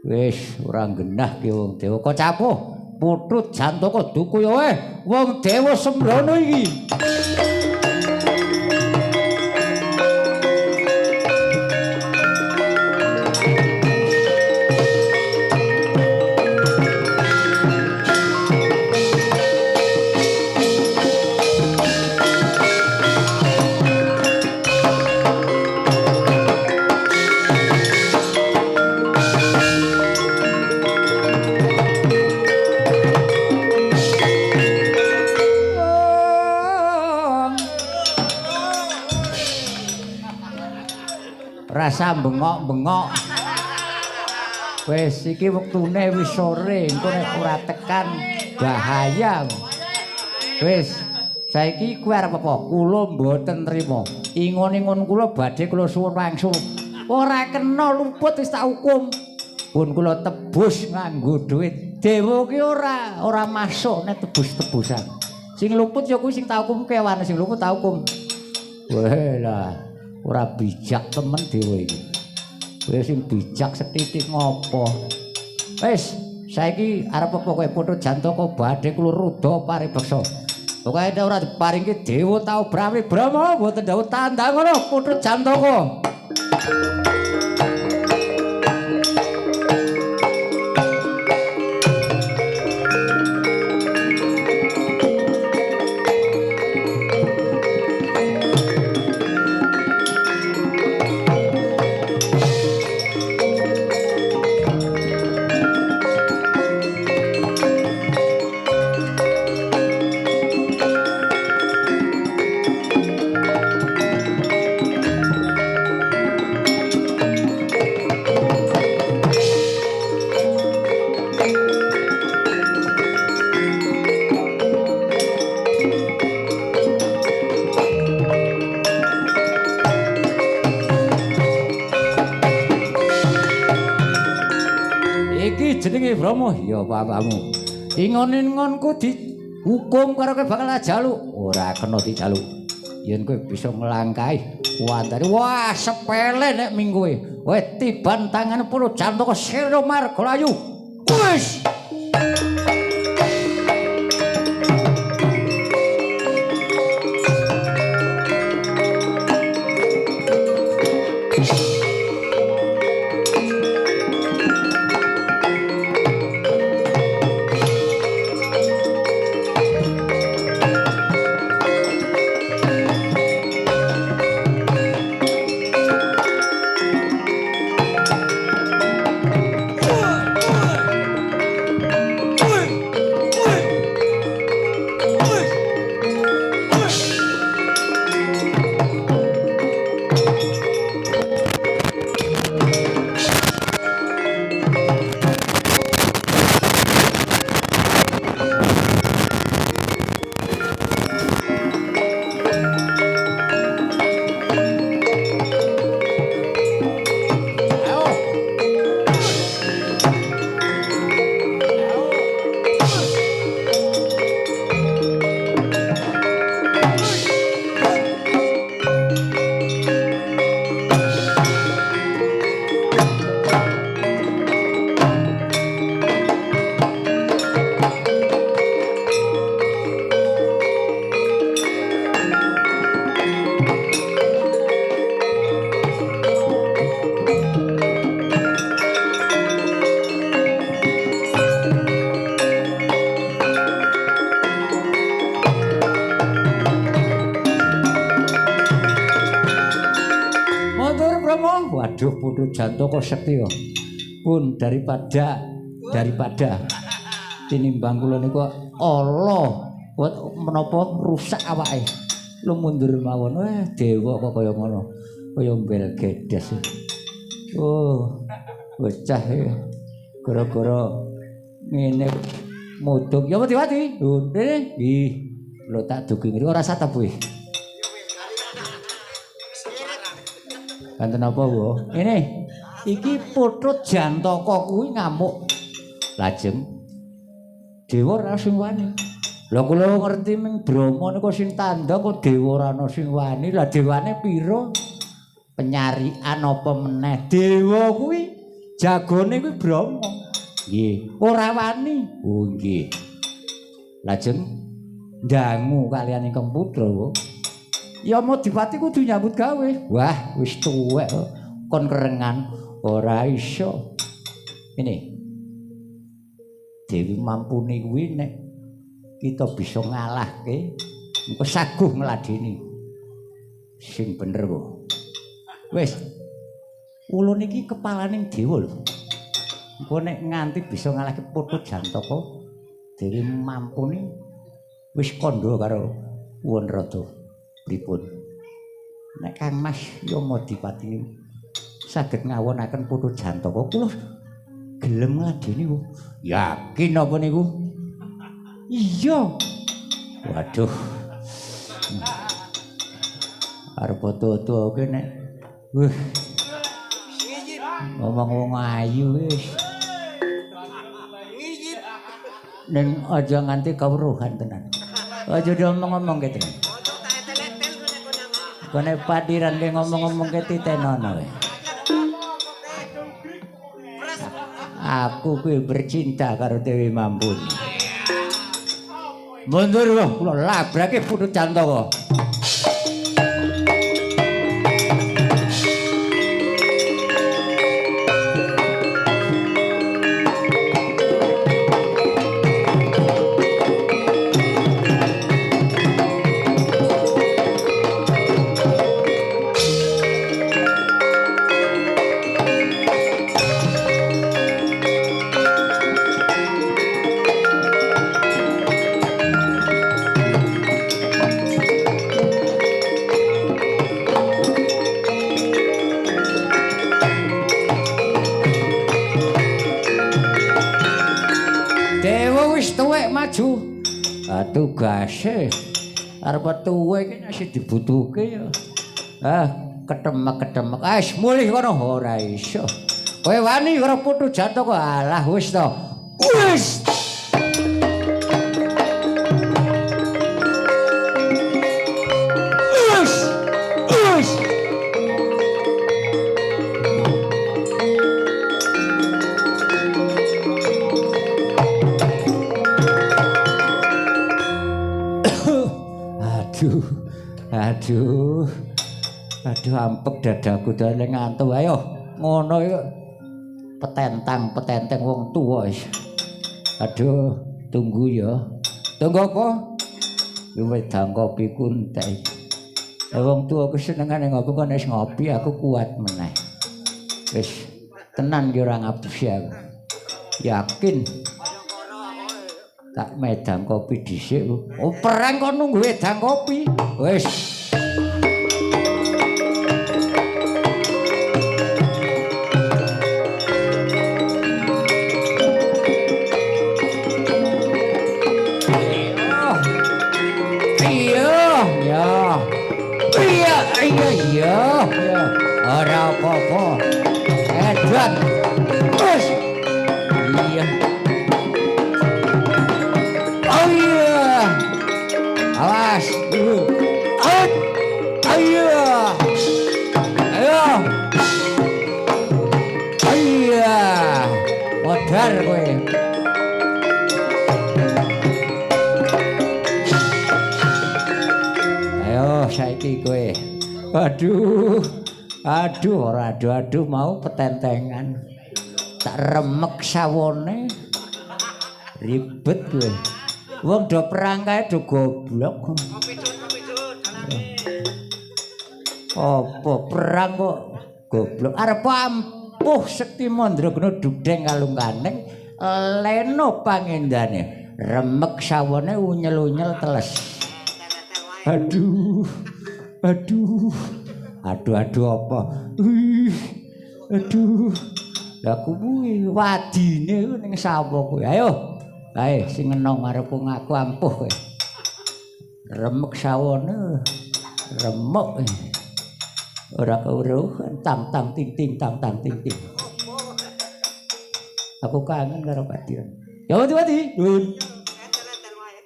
Wis ora genah ki wong dewa kok capuh. Putut Jantaka duku ya weh wong dewa sembrono iki. Rasa bengok-bengok. Wis iki wektune wis sore, engko nek ora tekan bahaya. Wis saiki kowe arep apa? Kula mboten trima. Ingon-ingon kula badhe kula suwun wangsul. Ora kena luput wis tak hukum. Pun kula tebus nganggo dhuwit. Dewa ki ora masuk nek tebus-tebusan. Sing luput ya kuwi sing tak hukum kewan, sing luput tak hukum. Weh lah. Ora bijak temen dewe iki. Kowe sing bijak setitik ngopo? Wis, saiki arep apa kowe Putut Jantaka badhe kula ruda paribeksa. Pokoke nek ora diparingke dewa tau brawi Brama mboten dawuh tandang ngono Putut Jantaka. iki jenenge Brahma. Ya bapakmu. Ingon-ingonku dihukum karo kowe bakal jaluk. Ora kena dijaluk. Yen kowe bisa nglangkahi kuwatane wah sepele nek ming kowe. Kowe tiban tangan Putu Jantaka Sira Margalayu. Wis. Waduh Putu Jantaka Sekti pun daripada tinimbang kula niku Allah menapa rusak awake lu mundur mawon dewa kok kaya ngono kaya mbel gedes bocah gara-gara ngene mudhug ya Pati nggih lho tak dugi ngri ora sah ta Bu Kanten apa, Bu? Ini iki Putu Jantaka kuwi ngamuk. Lajeng dewa ora sing wani. Lah kula ngerti ming Brahma niku sing tandha kok dewa ora ana sing wani. Lah dewane pira? Penyarian apa meneh? Dewa kuwi jagone kuwi Brahma. Nggih, ora wani. Oh nggih. Lajeng ndangu kaliyan ingkang putra, Bu. Ya mau Dipati kudu nyambut gawe. Wah, wis tuwek kon kerengan ora iso. Ini Dewi Mampuni kuwi nek kita bisa ngalahke engko saguh ngladeni. Sing bener kok. Wis. Ulun iki kepalaning dewa lho. Engko nek nganti bisa ngalahke Putu Jantaka Dewi Mampuni wis kandha karo Wuon Rada. Pripun nek Kang Mas Yamadipati saged ngawonaken Putu Jantaka kula gelem ngladeni Bu. Yakin apa niku? Iya. Waduh. Arep foto-foto oke nek. Ngomong wong ayu wis. Ning aja nganti kawruhan tenan. Aja ngomong-ngomong gitu. Kone padiran ke ngomong-ngomong ke titenono we. Aku kuwi bercinta karo Dewi Mampuni. Mundur kok kula labrake Putu Jantaka. Tugase arep tuwe iki masih dibutuhke ya. Ketemek-ketemek. Mulih kono ora iso. Kowe wani karo putu jatuh kok alah wis to. Wis. Aduh ampek dadaku dene ngantuk ayo ngono iku petentang wong tuwa wis aduh tunggu apa wedang kopi ku entek wong tuwa ku senengane ngopi kok nek ngopi aku kuat meneh wis tenan ki ora ngapusi aku yakin tak medang kopi dhisik oh perang kok nunggu wedang kopi wis iya ora apa-apa edan wis iya oh iya awas ayo iya modar kowe ayo saiki kowe aduh ora aduh mau petentengan tak remek sawone ribet kowe wong do perang kae do goblok apa perang kok goblok arep ampuh Sekti Mandraguna dudeng kalung-kaneng leno pangendane remek sawone unyel-unyel teles aduh apa aduh lah kuwi wadine ning sawah kowe ayo ae sing enong arep ngaku ampuh kowe remek sawane remek ora keuruhan tang ting ting aku kangen karo Padian ya wati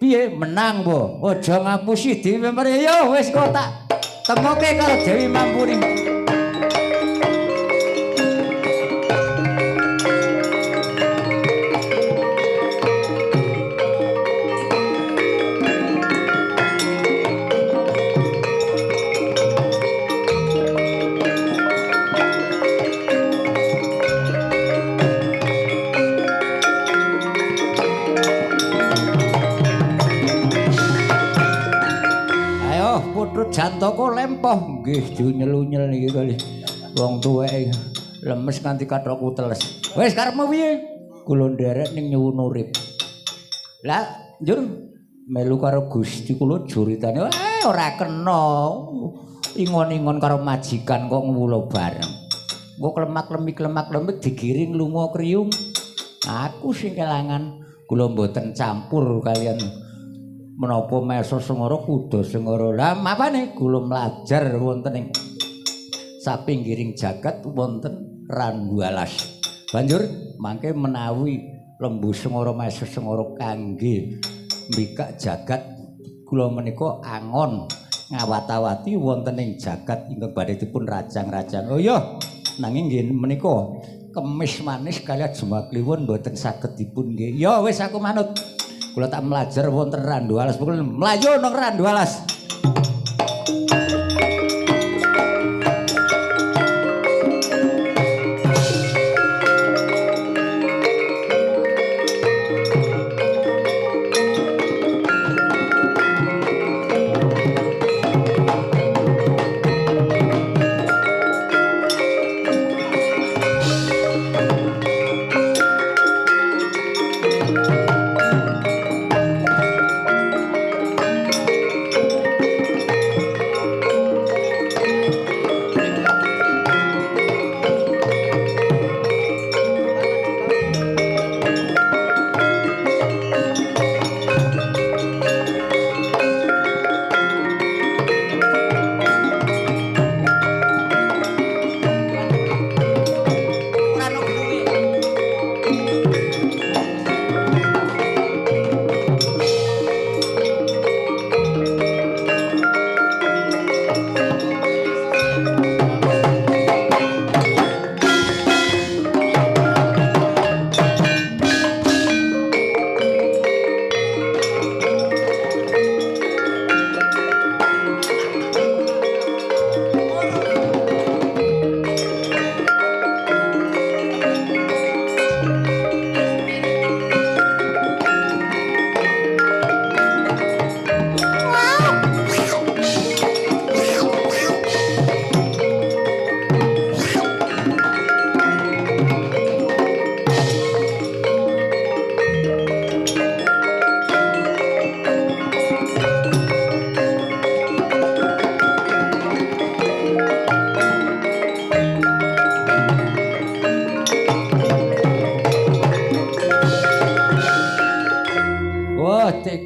piye menang po aja ngapusi dhewe yo wis kok tak temoke karo Dewi Mampuni. Jantoko lempoh nggih diunyel-unyel niki kali wong tuwek lemes nganti kathokku teles wis karepmu piye kula nderek ning nyuwun urip lah njur melu karo Gusti kula juritane ora kena ingon-ingon karo majikan kok ngwulo bareng engko klemak-lemik digiring lunga kriyung aku sing kelangan kula mboten campur kalian menapa Mesa Sengara Kuda Sengara lah mapane kula mlajar wonten ing sapinggiring jagat wonten Randu Alas banjur mangke menawi Lembu Sengara Mesa Sengara kangge mbikak jagat kula menika angon ngawat-awati wonten ing jagat ingkang badhe dipun rajang-rajang oh iya nanging nggih menika kemis manis kaliyan jumakliwon mboten saged dipun nggih ya wis aku manut kula tak mlajar wonten Randu Alas pokoknya mlayu nang Randu Alas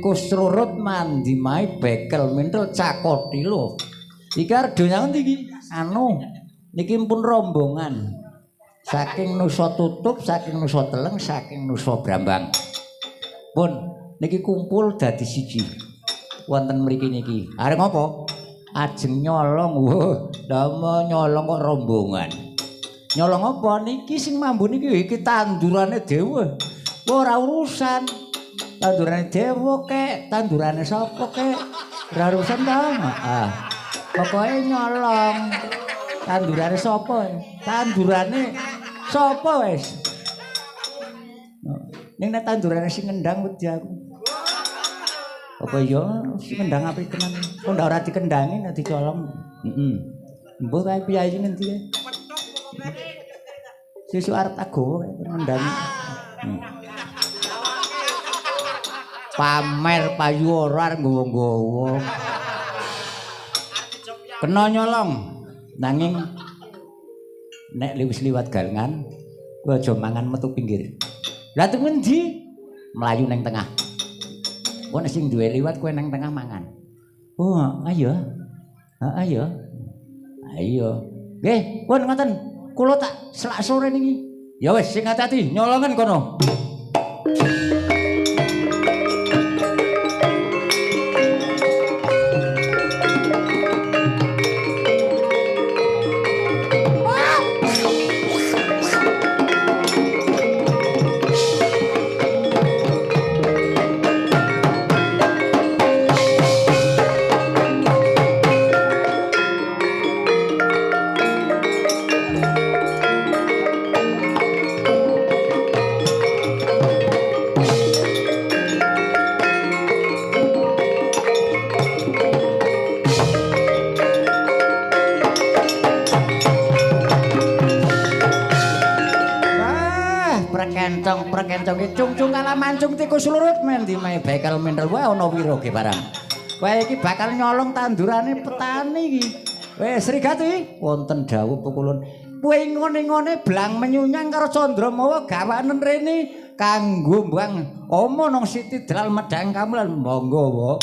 tikus rurut mandi mae bekel mintel cakoti lho. Iki arep donya ngendi iki? Anu, niki pun rombongan. Saking Nusa Tutup, saking Nusa Teleng, saking Nusa Brambang. Pun niki kumpul dadi siji. Wonten mriki niki. Arep ngopo? Ajeng nyolong. Wah, dama nyolong kok rombongan. Nyolong apa niki sing mambu niki iki tandurane dhewe. Ora urusan. Tandurane dhewe kek, tandurane sapa kek. Ora urusan ta. Pokoke nyolong. Tandurane sapa? Tandurane sapa wis? Ning nek tandurane sing ngendang wedi aku. Apa iya sing ngendang apik tenan. Kok ndak ora dikendangi nek dicolong. Heeh. Mbok kae piye iki ngendi kae? Sesuk arep tak gowo ngendangi. Pamer payu ora arep nggowo-nggowo. Kena nyolong nanging nek wis liwat galengan kowe aja mangan metu pinggir. Lah teng endi? Mlayu ning tengah. Kowe nek sing duwe liwat kowe nang tengah mangan. Oh, ayo. Ayo. Ayo. Nggih, pun ngoten. Kula tak selak sore niki. Ya wis sing ati-ati nyolongan kono. Prekencong iki cung-cung kalah mancung tikus lurut mendi mae bekel mindel wae ana wira ge barang. Wae iki bakal nyolong tandurane petani iki. Wis Srigati wonten dawuh pukulun. Kowe ngene-ngene blang menyunyang karo Candramawa gawanen rene kanggo mbang oma nang Siti Delal Medang Kamulan monggo wae.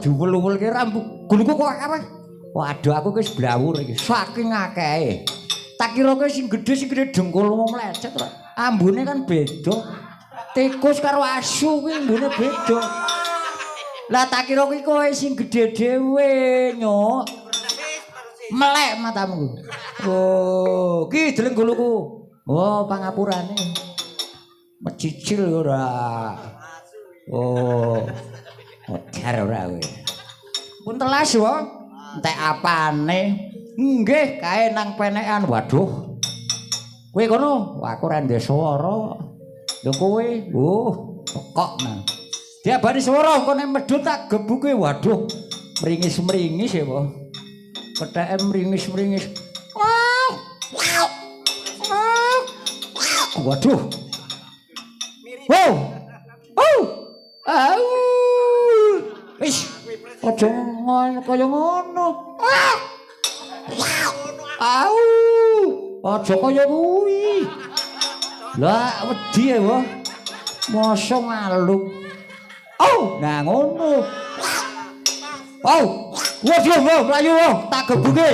Diwul-wulke rambut guluku kok apa? Waduh aku wis blawur iki saking akehe. Tak kira kowe sing gedhe dengkulmu mlecet kok. Ambune kan beda. Tikus karo asu kuwi ambune beda. Lah tak kira kowe sing gedhe dhewe, Nyuk. Melek matamu. Oh, ki deleng guluku. Oh, pangapurane. Mecicil ora. Oh. Odar ora kowe. Pun telas wae. Entek apane? Nggih, kae nang penekan. Waduh. Kowe kono, wah aku ora ndek swara. Lho kowe, pekok nang. Diabani swara engko nek medhot tak gebuke. Waduh. Mringis-mringis ya, Po. Ketheke mringis-mringis. Waduh. Au. Wis, aja ngono kaya ngono. Au! Aja kaya kuwi. Lah wedi ya, Wo. Mosok ngaluk. Oh, nah ngono. Oh, waduh, mlayu tak gebuke.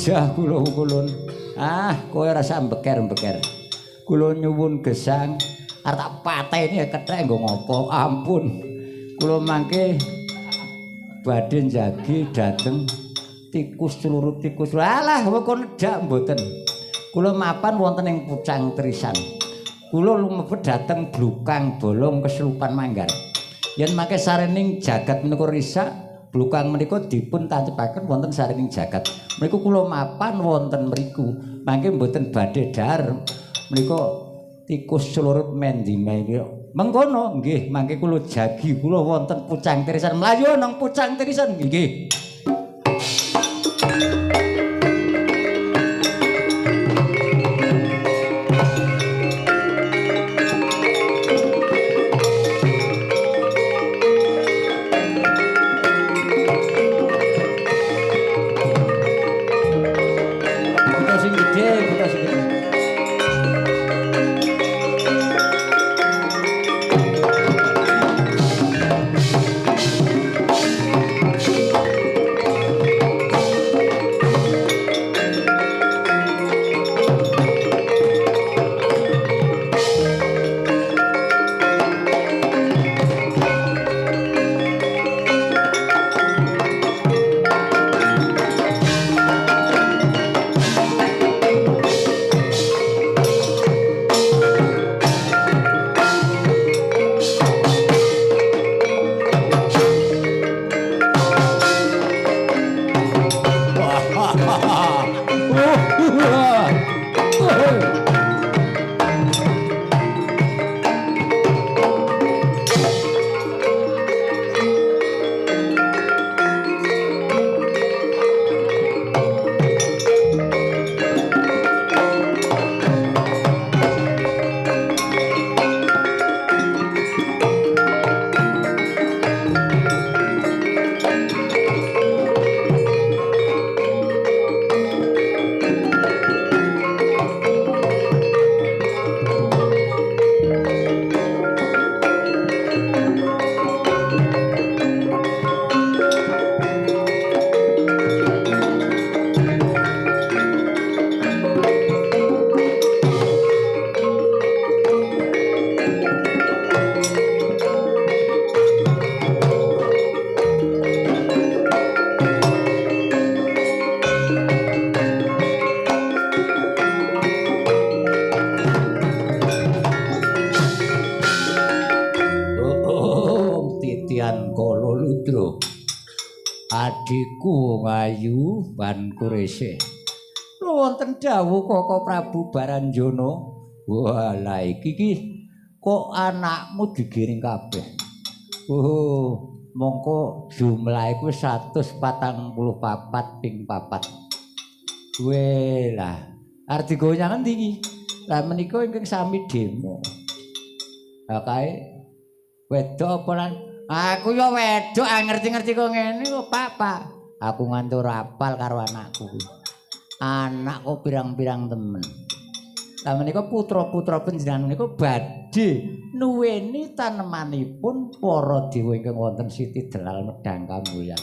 Jah kula kulun. Ah, kowe rasa mbeker-mbeker. Kula nyuwun gesang arep tak pateni kethek nggo ngopo? Ampun. Kula mangke badhe njagi dhateng tikus celurut tikus. Alah, kok nedak mboten. Kula mapan wonten ing Pucang Trisan. Kula lumebet dhateng Blukang Bolong Kesurupan Manggar. Yen mangke sarening jagat menika risak, Blukang menika dipun tancepaken wonten sarening jagat. Menika kula mapan wonten mriku. Mangke mboten badhe dhahar. Menika tikus celurut mendi menika. Mengkono nggih, mangke kula jagi kula wonten Pucang Trisan. Mlayu nang Pucang Trisan nggih. Adikku ngayu ban kurese. Wonten dawuh Koko Prabu Baranjana. Walah iki kok anakmu digiring kabeh. Oh, mongko jumlahe kuwi 144 ping 4. Kuwe lah. Arep digoyang endi iki? Lah menika ingkang sami demo. Lah kae wedok apa lan aku ya wedok ngerti-ngerti kok ngene kok Pak. Aku ngantur apal karo anakku. Anakku pirang-pirang temen. Lah menika putra-putra panjenengan menika badhe nuweni tanemanipun para dewa ingkang wonten Siti Delal Medang Kamulyan.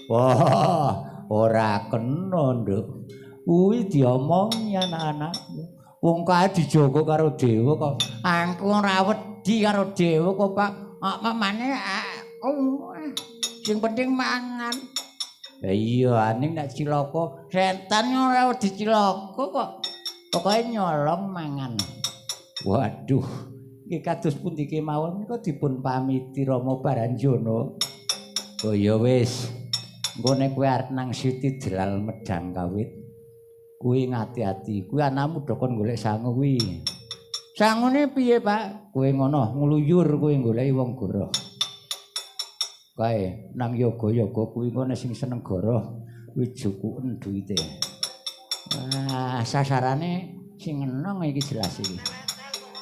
Wah, ora kena, Nduk. Kuwi diomongi anak-anakmu. Wong kae dijogo karo dewa kok. Aku ora wedi karo dewa kok, Pak. Mamane sing penting mangan. Lah iya, aning nek cilaka setan ora wedi cilaka kok. Pokoke nyolong mangan. Waduh, iki kados pundi kemawon menika dipun pamiti Rama Baranjana. Oh ya wis. Engko nek kowe arep nang Siti Delal Medang kawit. Kuwi ngati-ati. Kuwi anakmu dokon golek sangu kuwi. Sangune piye, Pak? Kowe ngono ngluyur kowe goleki wong goroh. Kae nang yoga-yoga kuwi ngene sing seneng goroh kuwi jukuken duwite. Wah, sasarane sing eneng iki jelas iki.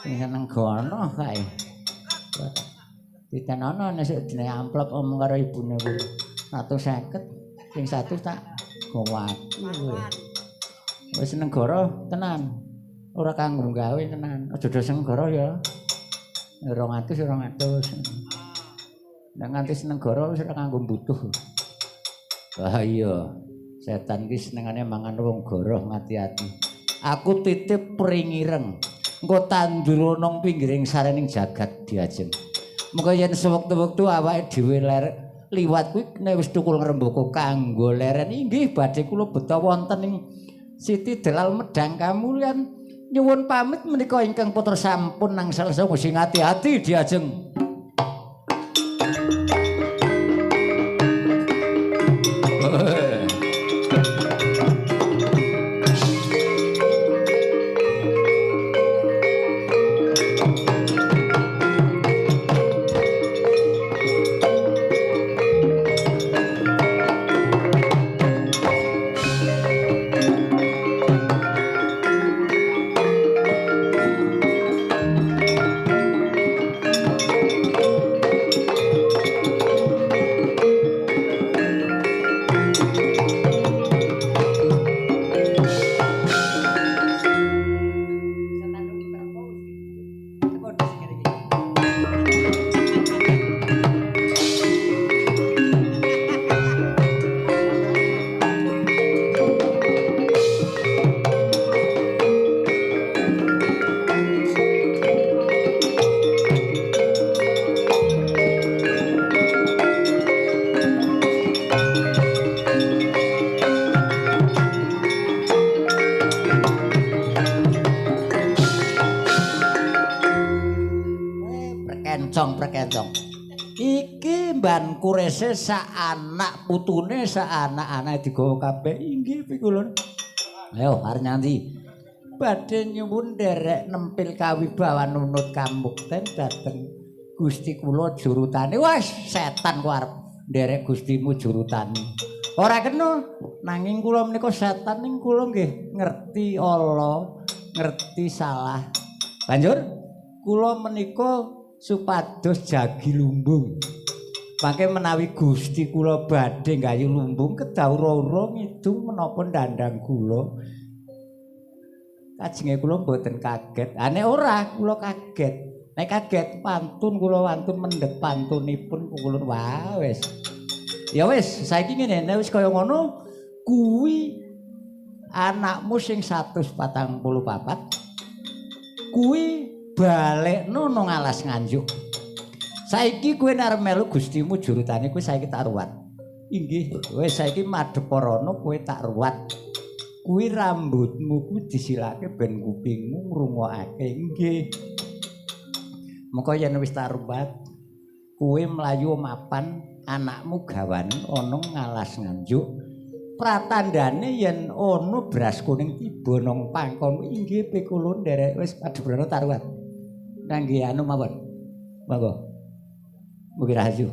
Sing seneng gono kae. Ditenono nek dene amplop omong karo ibune kuwi 150 sing 100 tak gowaki kowe. Wis seneng goroh tenan. Ora kanggo gawe tenan. Aja do seneng goroh ya. 200 200. Nek nganti seneng goroh wis ora kanggo butuh. Wah iya. Setan ki senengane mangan wong goroh ngati-ati. Aku titip pringireng. Engko tandur nang pinggiring sarening jagat diajeng. Muga yen sewektu-wektu awake dhewe liwat kuwi nek wis tukul ngrembaka kanggo leren inggih badhe kula beta wonten ing Siti Delal Medang Kamulyan nyuwun pamit menika ingkang putra sampun nangsal sing ati-ati diajeng. Prekencong. Iki mban kurese sak anak putune sak anak-anak digawa kabeh inggih pikulun. Ayo arep nyanti. Badhe nyuwun nderek nempil kawibawan nunut kamukten dhateng Gusti kula jurutane. Wes setan ku arep nderek Gustimu jurutane. Ora kena nanging kula menika setan ning kula nggih ngerti ala, ngerti salah. Banjur kula menika supados jagi lumbung. Mangke menawi Gusti kula badhe nggayu lumbung kedawura ngidung menapa dandang kula. Kajenge kula mboten kaget. Nek ora kula kaget. Nek kaget pantun kula wantun mendhet pantunipun pukulun wah wis. Ya wis saiki ngene nek wis kaya ngono kuwi anakmu sing 144 kuwi balekno nang alas Nganjuk. Saiki kowe arep melu Gustimu jurutane kowe saiki tak ruwat. Inggih, wis saiki madhep rono kowe tak ruwat. Kuwi rambutmu kuwi disilake ben kupingmu ngrungokake. Inggih. Mengko yen wis tak ruwat, kowe mlayu mapan anakmu gawanen ana ngalas Nganjuk. Pratandane yen ana beras kuning tiba nang pangkonmu inggih pikulun nderek wis madhep rono tak ruwat. Kangge anu mawon. Monggo. Mugi rahayu.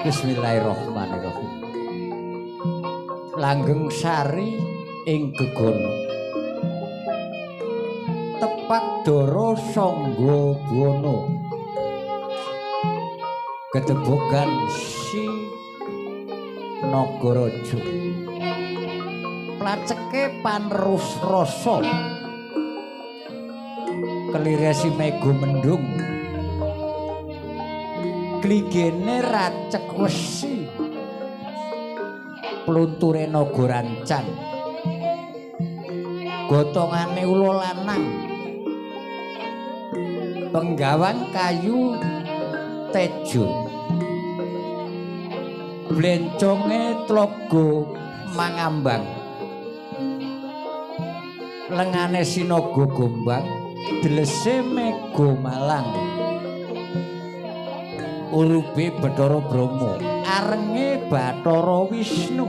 Bismillahirrahmanirrahim. Langgeng sari ing gegono tepak dara sangga bono gedebogan si Nagaraja placeke panerus rasa keliresi mega mendung gligene racek wesi plunture naga rancang gotongane ula lanang penggawang kayu tejo blenconge tlaga mangambang lengane sinaga gombang dlese mega malang urube Bathara Brahma arenge Bathara Wisnu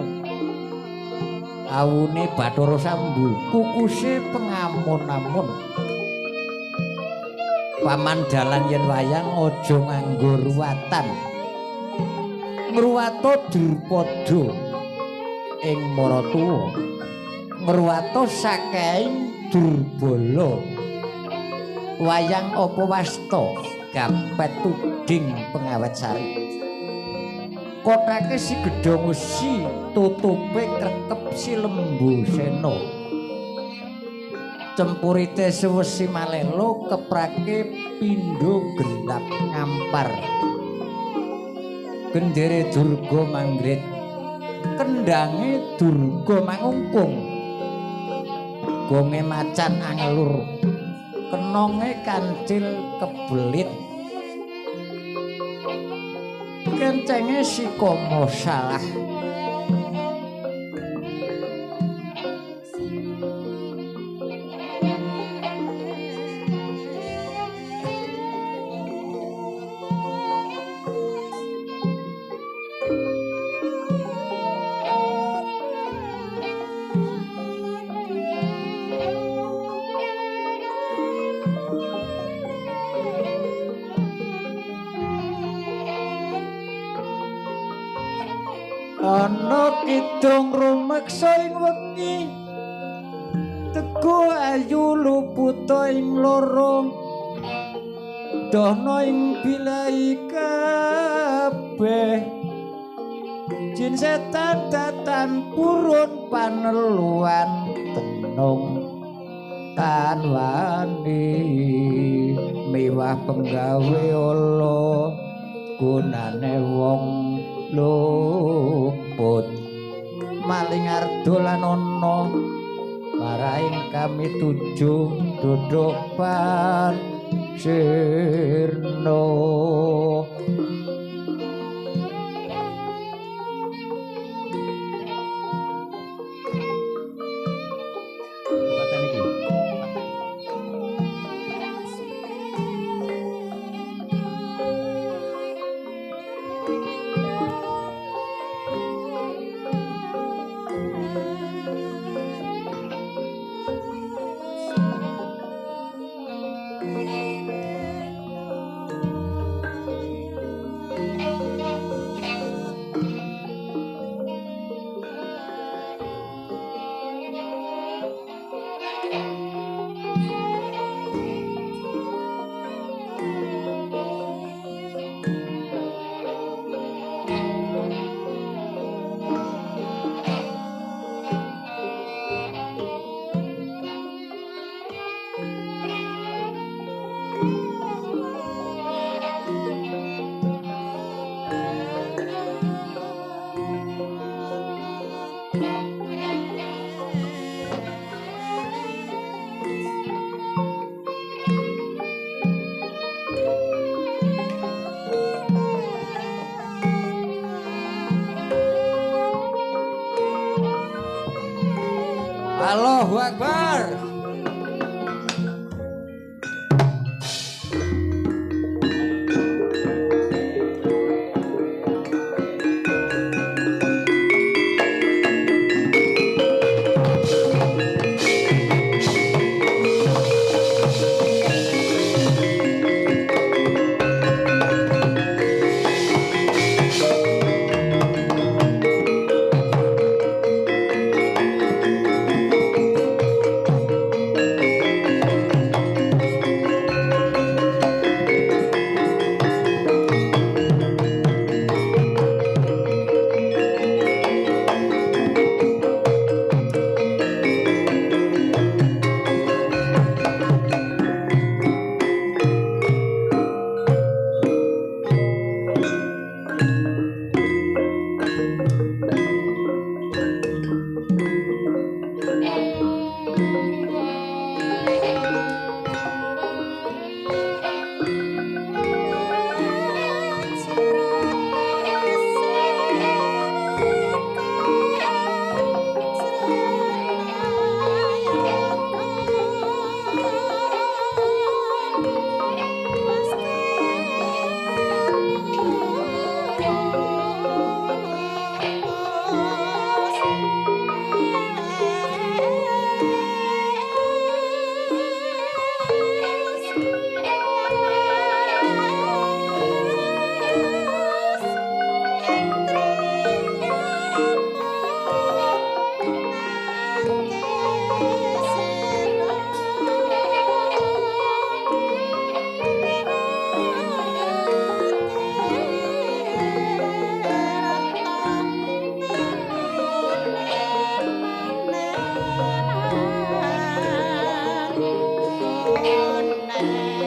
awune Bathara Sambu kukuse pengamun-amun paman dalan yen wayang aja nganggo ruwatan ngruwata Drupada ing maratuwa ngruwata saking Durbala wayang apa wasta gapet tuding pengawet sari kotake si gedhong wesi tutupe kretep si lembu sena cempurite sewesi malelo keprake pindho gelap ngampar gendere Durga manggrit kendange Durga mangungkung gonge macan angelur kenonge kancil kebelit kencenge si Kama salah ana kidung rumeksa ing wengi teguh ayu luputa ing lorong dana ing bilai kabeh jin setan datan purun paneluan tenung tan wani miwah penggawe ala gunane wong luput maling ardo lan ana maraing kami tuju duduk pan sirno Allahu Akbar. Thank